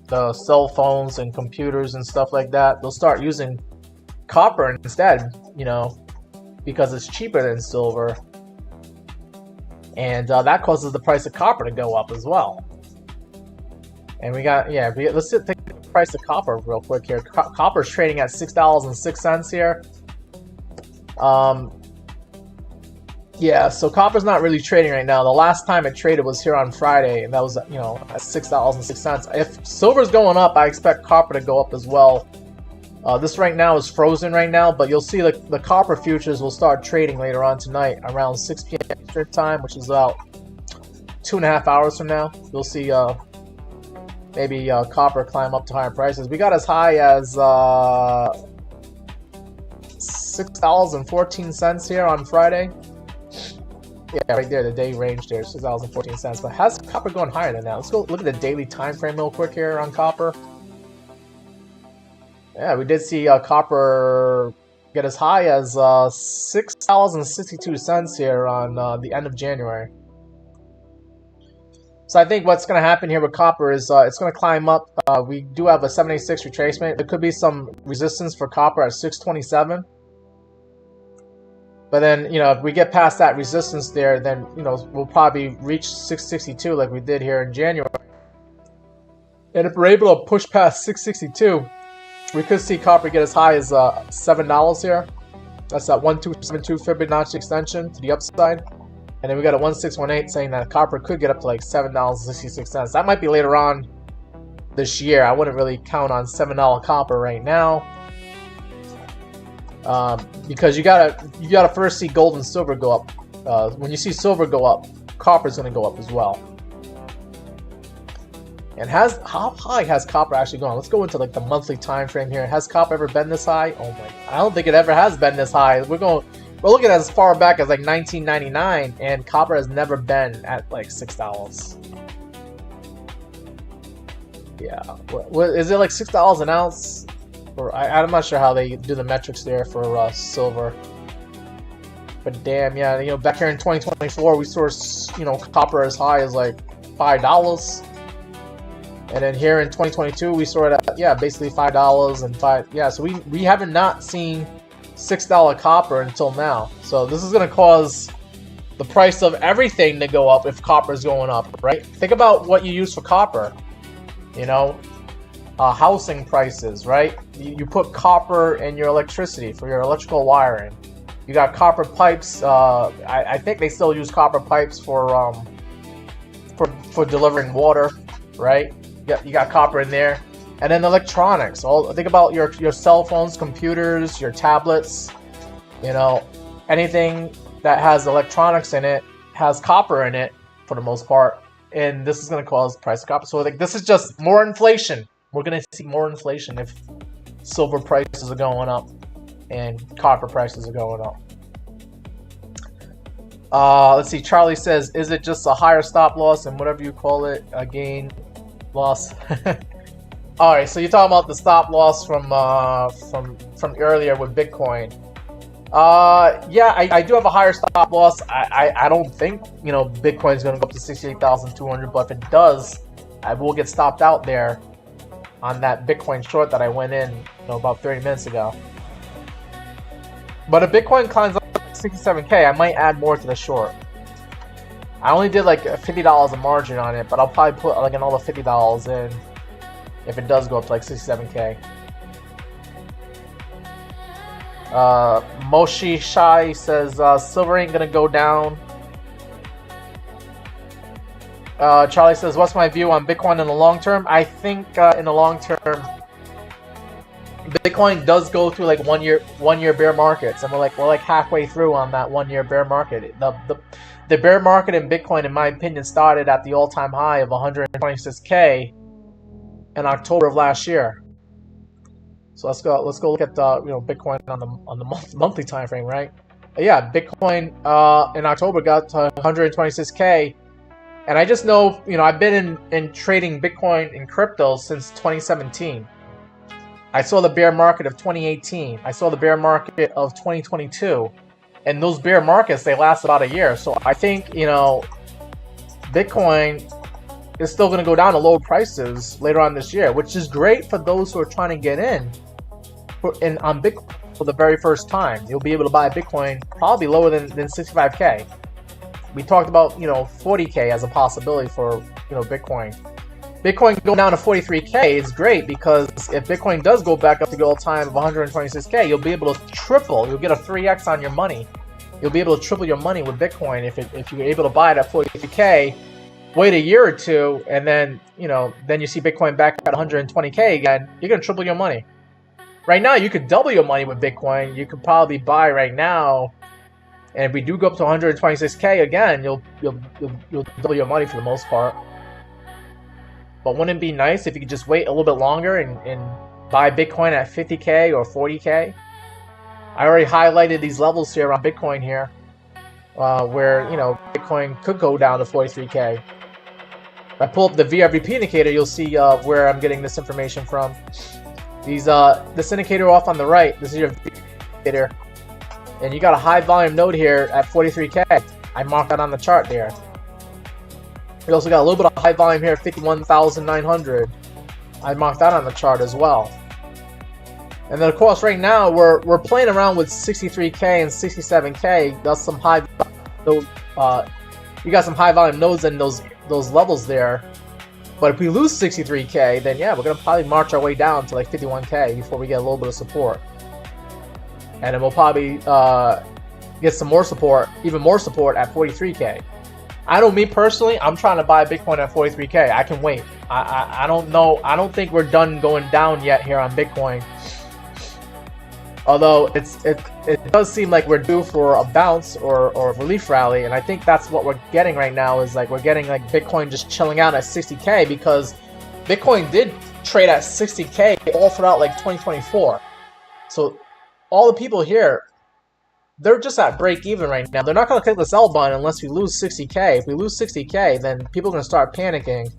the cell phones and computers and stuff like that. They'll start using copper instead, you know, because it's cheaper than silver. And that causes the price of copper to go up as well. And we got, yeah, let's take the price of copper real quick here. Copper's trading at $6.06 here. Yeah, so copper's not really trading right now. The last time it traded was here on Friday, and that was, you know, at $6.06. If silver's going up, I expect copper to go up as well. This right now is frozen right now, but you'll see the copper futures will start trading later on tonight around 6 p.m. Eastern time, which is about 2.5 hours from now. You'll see maybe copper climb up to higher prices. We got as high as $6.14 here on Friday. Yeah, right there, the day range there, $6.14. But how's copper going higher than that? Let's go look at the daily time frame real quick here on copper. Yeah, we did see copper get as high as $6.62 here on the end of January. So I think what's going to happen here with copper is it's going to climb up. We do have a 786 retracement. There could be some resistance for copper at 627. But then, you know, if we get past that resistance there, then, you know, we'll probably reach 662 like we did here in January. And if we're able to push past 662, we could see copper get as high as $7 here. That's that 1272 Fibonacci extension to the upside. And then we got a 1618 saying that copper could get up to like $7.66. That might be later on this year. I wouldn't really count on $7 copper right now. Because you gotta first see gold and silver go up. When you see silver go up, copper's gonna go up as well. And how high has copper actually gone? Let's go into like the monthly time frame here. Has copper ever been this high? Oh my! I don't think it ever has been this high. We're looking at as far back as like 1999, and copper has never been at like $6. Yeah, what is it, like $6 an ounce? Or I'm not sure how they do the metrics there for silver. But damn, yeah, you know, back here in 2024, we saw, you know, copper as high as like $5. And then here in 2022, we saw it at, yeah, basically $5 and yeah, so we haven't not seen $6 copper until now. So this is going to cause the price of everything to go up if copper is going up, right? Think about what you use for copper, you know, housing prices, right? You put copper in your electricity for your electrical wiring. You got copper pipes. I think they still use copper pipes for delivering water, right? You got copper in there. And then electronics. Think about your cell phones, computers, your tablets. You know, anything that has electronics in it has copper in it for the most part. And this is going to cause the price of copper. So like, this is just more inflation. We're going to see more inflation if silver prices are going up and copper prices are going up. Let's see. Charlie says, is it just a higher stop loss and whatever you call it, a gain loss? All right, so you're talking about the stop loss from earlier with Bitcoin. Yeah, I do have a higher stop loss. I don't think, you know, Bitcoin is going to go up to 68,200, but if it does, I will get stopped out there on that Bitcoin short that I went in, you know, about 30 minutes ago. But if Bitcoin climbs up to 67K, I might add more to the short. I only did like $50 a margin on it, but I'll probably put like another $50 in if it does go up to like 67K. Moshi Shai says silver ain't gonna go down. Charlie says, what's my view on Bitcoin in the long term? I think in the long term, Bitcoin does go through like one year bear markets, and we're like halfway through on that 1 year bear market. The bear market in Bitcoin, in my opinion, started at the all-time high of 126K, in October of last year. So let's go look at the Bitcoin on the monthly time frame, right? Yeah, Bitcoin in October got to 126K, and I just know I've been in trading Bitcoin and crypto since 2017. I saw the bear market of 2018. I saw the bear market of 2022, and those bear markets, they last about a year. So I think Bitcoin is still going to go down to lower prices later on this year, which is great for those who are trying to get in on Bitcoin for the very first time. You'll be able to buy Bitcoin probably lower than 65K. We talked about 40K as a possibility for Bitcoin. Bitcoin going down to 43K is great, because if Bitcoin does go back up to the all-time of 126K, you'll be able to triple. You'll get a 3x on your money. You'll be able to triple your money with Bitcoin if you're able to buy it at 43K. Wait a year or two, and then then you see Bitcoin back at 120K again. You're gonna triple your money. Right now, you could double your money with Bitcoin. You could probably buy right now, and if we do go up to 126K again, you'll double your money for the most part. But wouldn't it be nice if you could just wait a little bit longer and buy Bitcoin at 50K or 40K? I already highlighted these levels here on Bitcoin here, where Bitcoin could go down to 43K. If I pull up the VRVP indicator, you'll see where I'm getting this information from. This indicator off on the right, this is your indicator, and you got a high volume node here at 43K. I marked that on the chart there. We also got a little bit of high volume here at 51,900. I marked that on the chart as well. And then of course right now we're playing around with 63K and 67K. That's some high. You got some high volume nodes in those levels there. But if we lose 63K, then yeah, we're gonna probably march our way down to like 51K before we get a little bit of support. And then we'll probably get some more support, even more support at 43K. I know me personally, I'm trying to buy Bitcoin at 43K. I can wait. I don't know. I don't think we're done going down yet here on Bitcoin. Although it does seem like we're due for a bounce or a relief rally, and I think that's what we're getting right now. Is like we're getting like Bitcoin just chilling out at 60K, because Bitcoin did trade at 60K all throughout like 2024. So all the people here, they're just at break even right now. They're not going to click the sell button unless we lose 60K. If we lose 60K, then people are going to start panicking,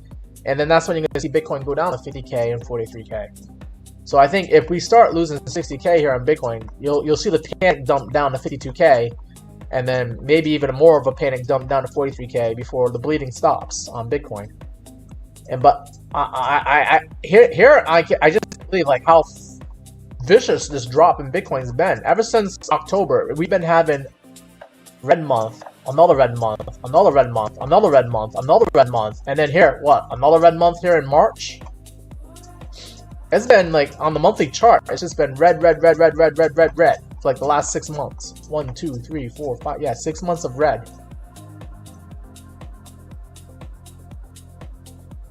and then that's when you're going to see Bitcoin go down to 50K and 43K. So I think if we start losing 60K here on Bitcoin, you'll see the panic dump down to 52K, and then maybe even more of a panic dump down to 43K before the bleeding stops on Bitcoin. And but I just believe like how vicious this drop in Bitcoin's been ever since October. We've been having red month, another red month, another red month, another red month, another red month, and then here another red month here in March. It's been like on the monthly chart, it's just been red for like the last 6 months. 1, 2, 3, 4, 5, yeah, 6 months of red.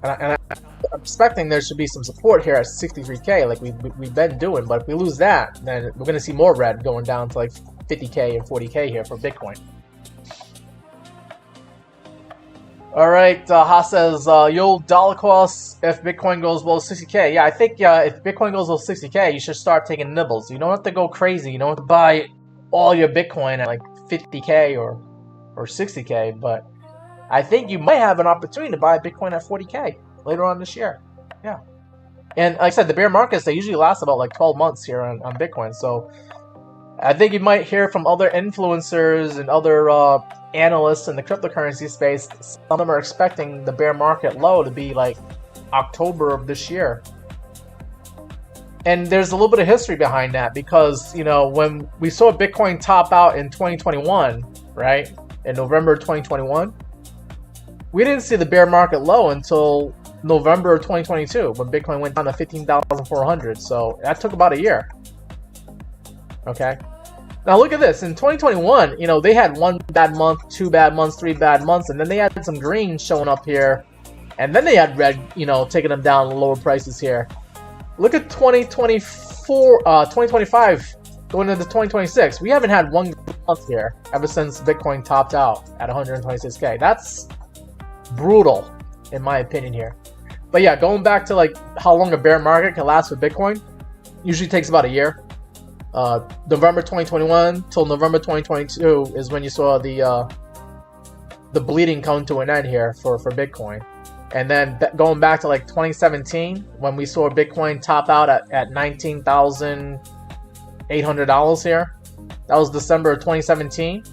And I'm expecting there should be some support here at 63K, like we've been doing. But if we lose that, then we're gonna see more red going down to like 50K and 40K here for Bitcoin. All right, Ha says, yo, dollar costs if Bitcoin goes below 60K. Yeah, I think if Bitcoin goes below 60K, you should start taking nibbles. You don't have to go crazy. You don't have to buy all your Bitcoin at like 50K or 60K. But I think you might have an opportunity to buy Bitcoin at 40K later on this year. Yeah. And like I said, the bear markets, they usually last about like 12 months here on Bitcoin. So I think you might hear from other influencers and other analysts in the cryptocurrency space. Some of them are expecting the bear market low to be like October of this year. And there's a little bit of history behind that, because when we saw Bitcoin top out in 2021, right, in November 2021, we didn't see the bear market low until November of 2022 when Bitcoin went down to 15,400. So that took about a year. Okay. Now look at this. In 2021, they had 1 bad month, 2 bad months, 3 bad months, and then they had some green showing up here, and then they had red, taking them down to lower prices here. Look at 2024, 2025 going into 2026. We haven't had 1 month here ever since Bitcoin topped out at 126K. That's brutal, in my opinion here. But yeah, going back to like how long a bear market can last for Bitcoin, usually takes about a year. November 2021 till November 2022 is when you saw the bleeding come to an end here for Bitcoin. And then going back to like 2017, when we saw Bitcoin top out at $19,800 here, that was December of 2017.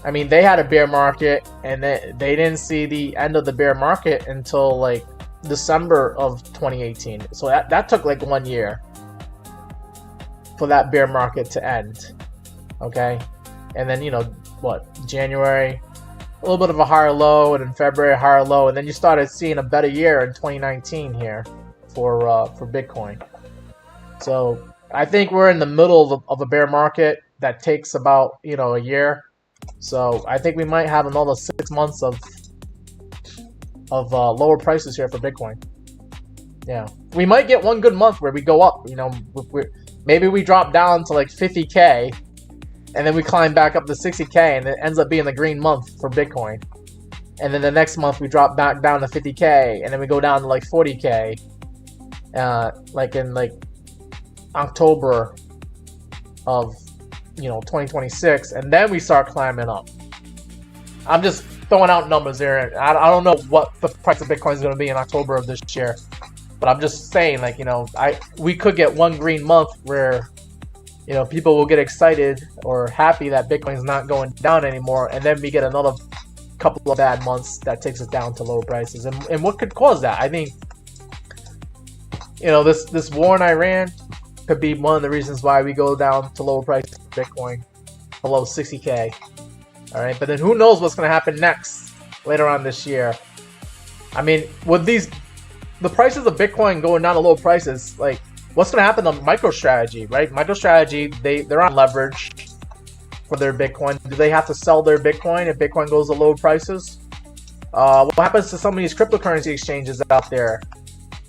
I mean, they had a bear market, and they didn't see the end of the bear market until like December of 2018. So that took like 1 year for that bear market to end. Okay, and then, you know what, January, a little bit of a higher low, and in February a higher low, and then you started seeing a better year in 2019 here for Bitcoin. So I think we're in the middle of a bear market that takes about, you know, a year. So I think we might have another 6 months of lower prices here for Bitcoin. Yeah, we might get one good month where we go up. You know, maybe we drop down to like 50K, and then we climb back up to 60K, and it ends up being the green month for Bitcoin. And then the next month we drop back down to 50K, and then we go down to like 40K, like in like October of, you know, 2026, and then we start climbing up. I'm just throwing out numbers there. I don't know what the price of Bitcoin is going to be in October of this year, but I'm just saying, like, you know, we could get one green month where, you know, people will get excited or happy that Bitcoin's not going down anymore, and then we get another couple of bad months that takes us down to lower prices. And what could cause that? I think, you know, this war in Iran could be one of the reasons why we go down to lower prices for Bitcoin, below 60K. All right, but then who knows what's going to happen next later on this year? I mean, with the prices of Bitcoin going down to low prices, like, what's going to happen to MicroStrategy, right? MicroStrategy, they're on leverage for their Bitcoin. Do they have to sell their Bitcoin if Bitcoin goes to low prices? What happens to some of these cryptocurrency exchanges out there?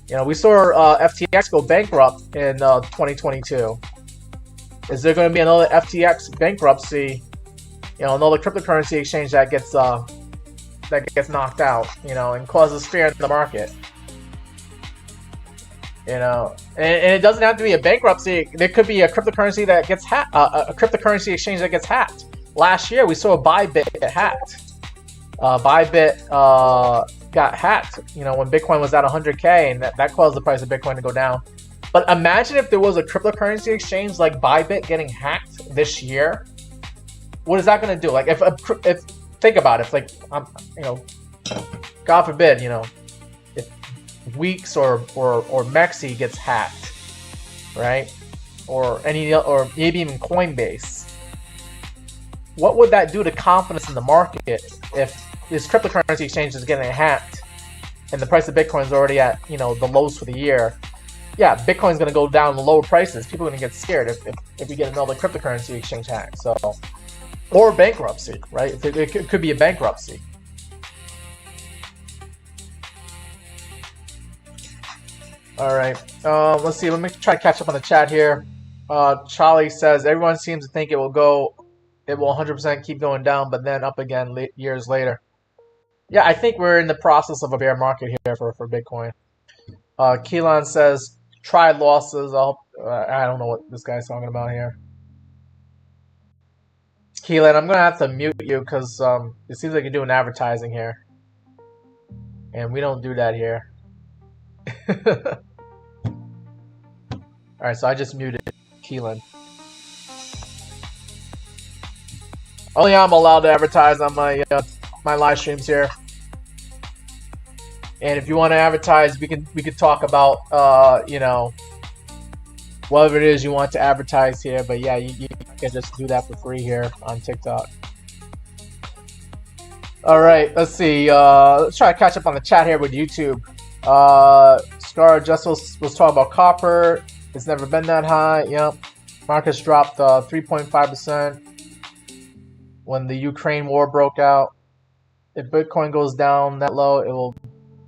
You know, we saw FTX go bankrupt in 2022. Is there going to be another FTX bankruptcy? You know, another cryptocurrency exchange that gets knocked out, you know, and causes fear in the market. You know, and it doesn't have to be a bankruptcy. There could be a cryptocurrency that gets hacked, a cryptocurrency exchange that gets hacked. Last year, we saw Bybit get hacked. Bybit got hacked, you know, when Bitcoin was at 100K, and that caused the price of Bitcoin to go down. But imagine if there was a cryptocurrency exchange like Bybit getting hacked this year. What is that going to do? Like, if think about it, if, like, you know, God forbid, you know, if WEEX or MEXC gets hacked, right? Or maybe even Coinbase. What would that do to confidence in the market if this cryptocurrency exchange is getting hacked and the price of Bitcoin is already at, you know, the lows for the year? Yeah, Bitcoin's going to go down to lower prices. People are going to get scared if we get another cryptocurrency exchange hack. So, or bankruptcy, right? It could be a bankruptcy. All right. Let's see. Let me try to catch up on the chat here. Charlie says everyone seems to think it will 100% keep going down, but then up again years later. Yeah, I think we're in the process of a bear market here for Bitcoin. Keelan says try losses. I don't know what this guy's talking about here. Keelan, I'm gonna have to mute you because it seems like you're doing advertising here, and we don't do that here. All right, so I just muted Keelan. Only I'm allowed to advertise on my my live streams here. And if you want to advertise, we could talk about you know, whatever it is you want to advertise here. But yeah, you can just do that for free here on TikTok. All right, let's see. Let's try to catch up on the chat here with YouTube. Scar just was talking about copper. It's never been that high. Yep. Markets dropped 3.5% when the Ukraine war broke out. If Bitcoin goes down that low, it will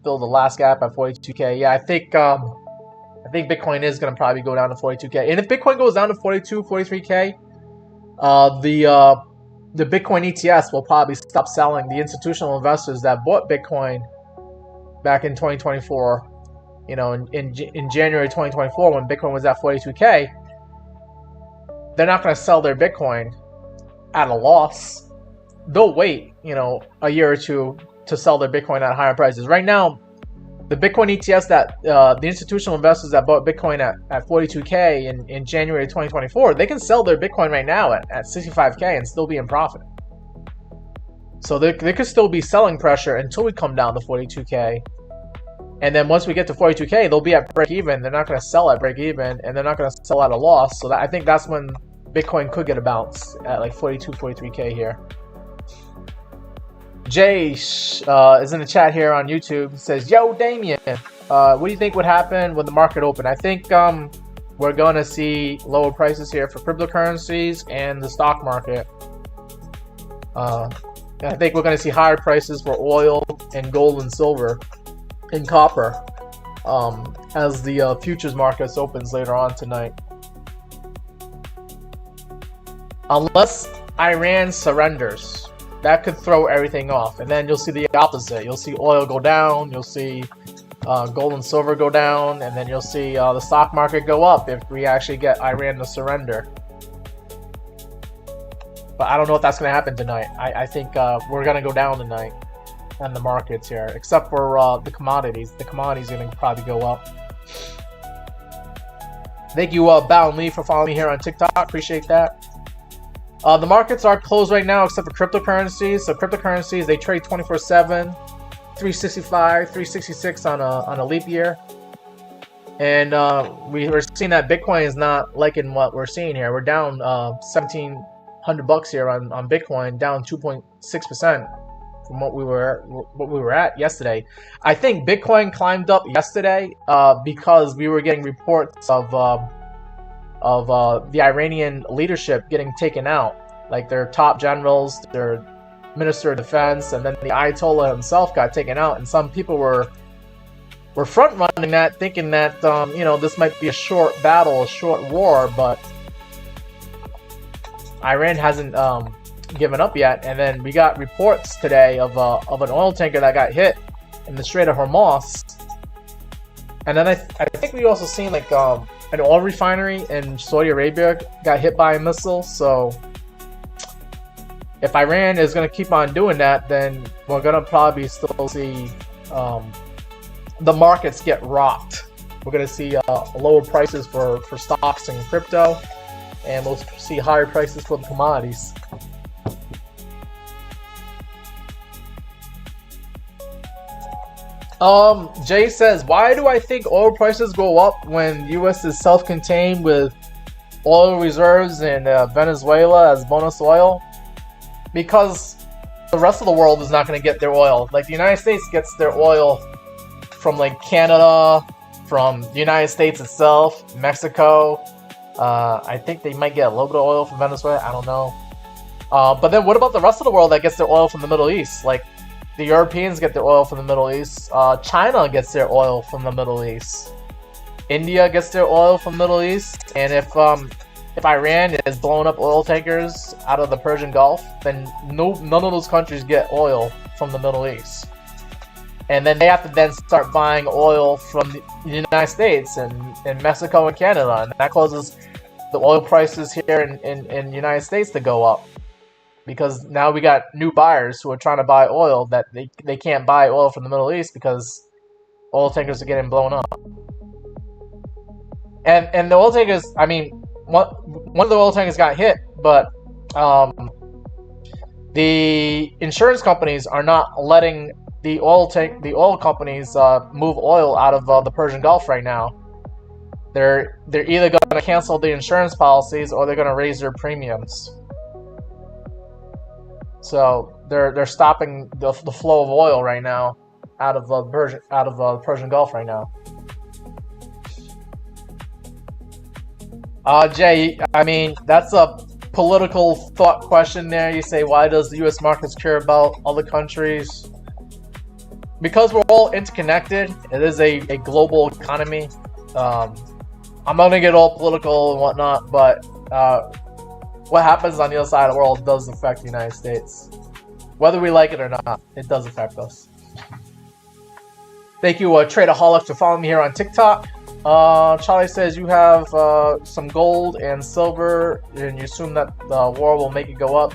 fill the last gap at 42K. Yeah, I think Bitcoin is going to probably go down to 42K. And if Bitcoin goes down to 42, 43K, the Bitcoin ETFs will probably stop selling. The institutional investors that bought Bitcoin back in 2024. You know, in January 2024 when Bitcoin was at 42K, they're not going to sell their Bitcoin at a loss. They'll wait, you know, a year or two to sell their Bitcoin at higher prices. Right now, the Bitcoin ETFs that the institutional investors that bought Bitcoin at 42K in January 2024, they can sell their Bitcoin right now at 65K and still be in profit. So there could still be selling pressure until we come down to 42K. And then once we get to 42K, they'll be at break even. They're not going to sell at break even, and they're not going to sell at a loss. So I think that's when Bitcoin could get a bounce at like 42, 43K here. Jay is in the chat here on YouTube. He says, "Yo, Damien, what do you think would happen when the market open?" I think we're going to see lower prices here for cryptocurrencies and the stock market. I think we're going to see higher prices for oil and gold and silver and copper as the futures markets opens later on tonight. Unless Iran surrenders, that could throw everything off, and then you'll see the opposite. You'll see oil go down, you'll see gold and silver go down, and then you'll see the stock market go up if we actually get Iran to surrender. But I don't know if that's going to happen tonight. I think we're going to go down tonight on the markets here, except for the commodities. The commodities are going to probably go up. Thank you, Bao and Lee, for following me here on TikTok. Appreciate that. The markets are closed right now except for cryptocurrencies. So cryptocurrencies, they trade 24/7, 365, 366 on a leap year. And we're seeing that Bitcoin is not liking what we're seeing here. We're down $1,700 here on Bitcoin, down 2.6% from what we were at yesterday. I think Bitcoin climbed up yesterday because we were getting reports of the Iranian leadership getting taken out, like their top generals, their minister of defense, and then the Ayatollah himself got taken out. And some people were front running that, thinking that you know, this might be a short battle, a short war, but Iran hasn't given up yet. And then we got reports today of an oil tanker that got hit in the Strait of Hormuz. And then I think we also seen like an oil refinery in Saudi Arabia got hit by a missile. So if Iran is going to keep on doing that, then we're going to probably still see the markets get rocked. We're going to see lower prices for stocks and crypto, and we'll see higher prices for the commodities. Jay says, why do I think oil prices go up when U.S. is self-contained with oil reserves in Venezuela as bonus oil? Because the rest of the world is not going to get their oil. Like the United States gets their oil from like Canada, from the United States itself, Mexico. I think they might get a little bit of oil from Venezuela. I don't know. But then what about the rest of the world that gets their oil from the Middle East? Like the Europeans get their oil from the Middle East. China gets their oil from the Middle East. India gets their oil from the Middle East. And if Iran is blowing up oil tankers out of the Persian Gulf, then none of those countries get oil from the Middle East. And then they have to then start buying oil from the United States and Mexico and Canada. And that causes the oil prices here in the United States to go up. Because now we got new buyers who are trying to buy oil that they can't buy oil from the Middle East because oil tankers are getting blown up. And the oil tankers, I mean, one of the oil tankers got hit, but the insurance companies are not letting the oil companies move oil out of the Persian Gulf right now. They're either going to cancel the insurance policies or they're going to raise their premiums. So they're stopping the flow of oil right now out of the Persian Gulf right now. Jay, I mean, that's a political thought question there. You say, why does the U.S. markets care about other countries? Because we're all interconnected. It is a global economy. I'm not going to get all political and whatnot, but what happens on the other side of the world does affect the United States. Whether we like it or not, it does affect us. Thank you, Tradeaholic, for following me here on TikTok. Charlie says you have some gold and silver, and you assume that the war will make it go up.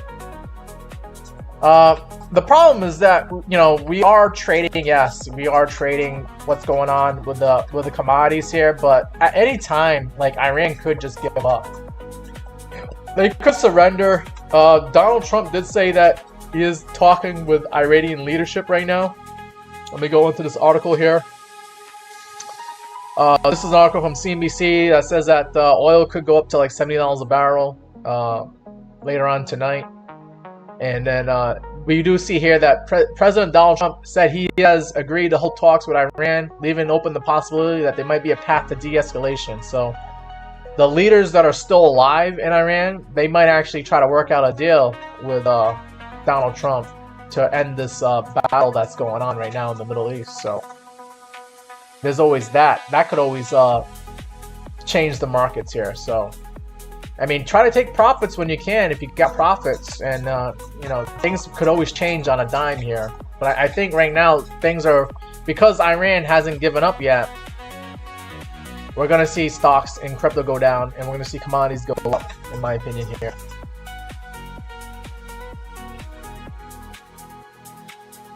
The problem is that, you know, we are trading. Yes, we are trading what's going on with the commodities here, but at any time, like, Iran could just give up. They could surrender. Donald Trump did say that he is talking with Iranian leadership right now. Let me go into this article here. This is an article from CNBC that says that oil could go up to like $70 a barrel later on tonight. And then we do see here that President Donald Trump said he has agreed to hold talks with Iran, leaving open the possibility that there might be a path to de-escalation. So the leaders that are still alive in Iran, they might actually try to work out a deal with Donald Trump to end this battle that's going on right now in the Middle East. So there's always that. That could always change the markets here. So, I mean, try to take profits when you can if you got profits. And, you know, things could always change on a dime here. But I think right now things are, because Iran hasn't given up yet, we're going to see stocks and crypto go down, and we're going to see commodities go up, in my opinion here.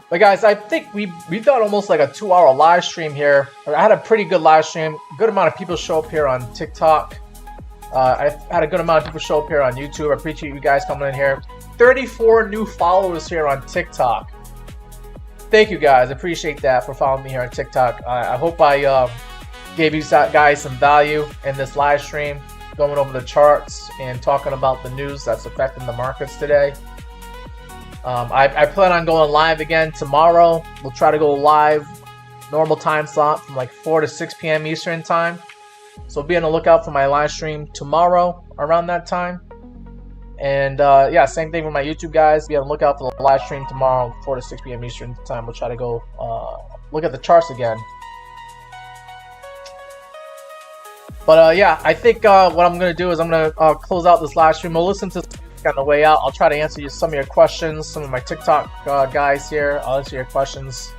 But guys, I think we've done almost like a 2-hour live stream here. I had a pretty good live stream. Good amount of people show up here on TikTok. I had a good amount of people show up here on YouTube. I appreciate you guys coming in here. 34 new followers here on TikTok. Thank you guys. I appreciate that for following me here on TikTok. I hope I gave you guys some value in this live stream, going over the charts and talking about the news that's affecting the markets today. I plan on going live again tomorrow. We'll try to go live, normal time slot from like 4 to 6 p.m. Eastern time. So be on the lookout for my live stream tomorrow around that time. And yeah, same thing with my YouTube guys. Be on the lookout for the live stream tomorrow, 4 to 6 p.m. Eastern time. We'll try to go look at the charts again. But yeah, I think what I'm going to do is I'm going to close out this live stream. We'll listen to on the way out. I'll try to answer you some of your questions. Some of my TikTok guys here, I'll answer your questions.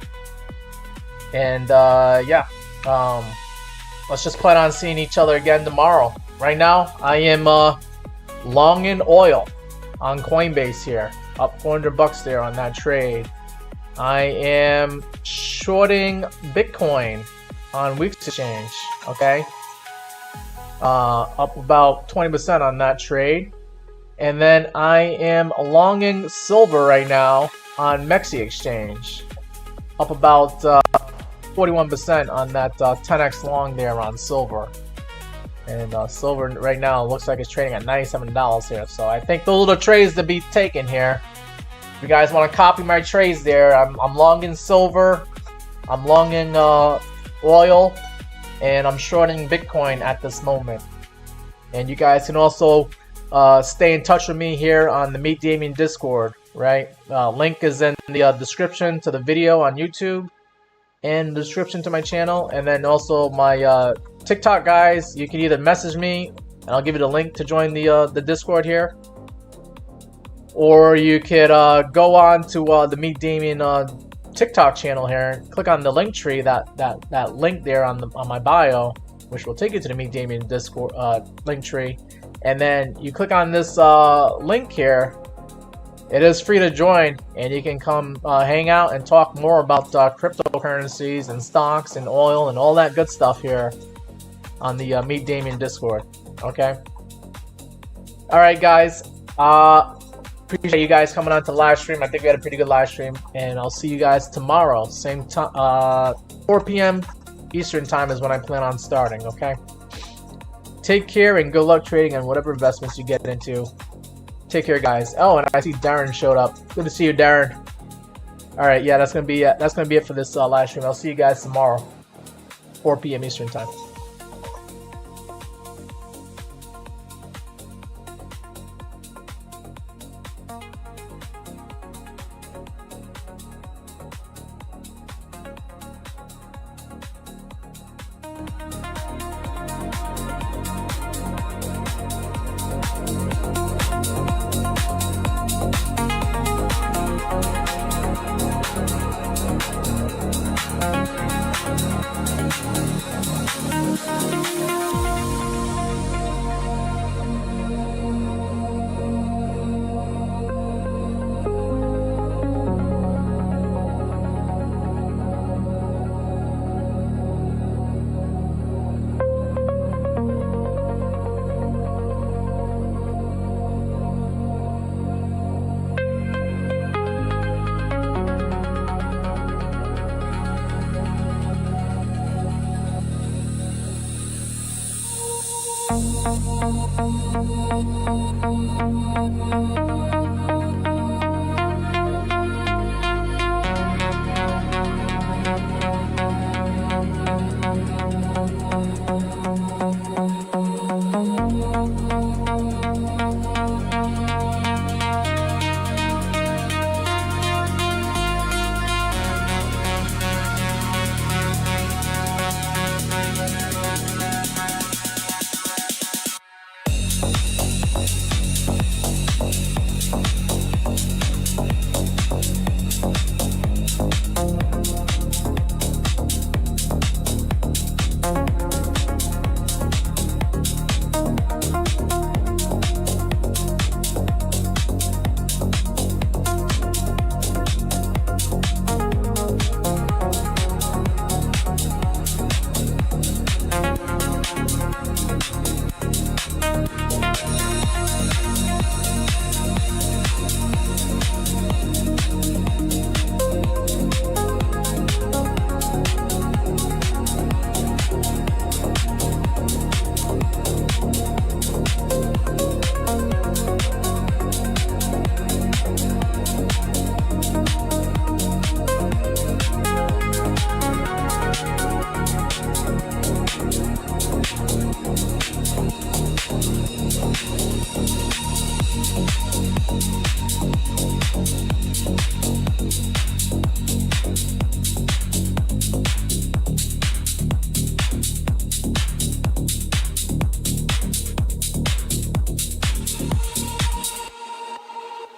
And yeah, let's just plan on seeing each other again tomorrow. Right now, I am long in oil on Coinbase here, up 400 bucks there on that trade. I am shorting Bitcoin on WEEX exchange. Okay, up about 20% on that trade. And then I am longing silver right now on MEXC exchange, up about 41% on that 10x long there on silver. And silver right now looks like it's trading at $97 here. So I think those are the trades to be taken here. If you guys want to copy my trades there, I'm longing silver, I'm longing oil, and I'm shorting Bitcoin at this moment. And you guys can also stay in touch with me here on the Meet Damien Discord, right? Link is in the description to the video on YouTube and the description to my channel. And then also my TikTok guys, you can either message me and I'll give you the link to join the Discord here, or you could go on to the Meet Damien TikTok channel here, click on the link tree, that link there on my bio, which will take you to the Meet Damien Discord link tree. And then you click on this link here. It is free to join, and you can come hang out and talk more about cryptocurrencies and stocks and oil and all that good stuff here on the Meet Damien Discord. Okay. All right, guys. Appreciate you guys coming on to live stream. I think we had a pretty good live stream, and I'll see you guys tomorrow. Same time, 4 p.m. Eastern time is when I plan on starting. Okay. Take care and good luck trading on whatever investments you get into. Take care, guys. Oh, and I see Darren showed up. Good to see you, Darren. All right, yeah, that's gonna be it. That's gonna be it for this live stream. I'll see you guys tomorrow, 4 p.m. Eastern time.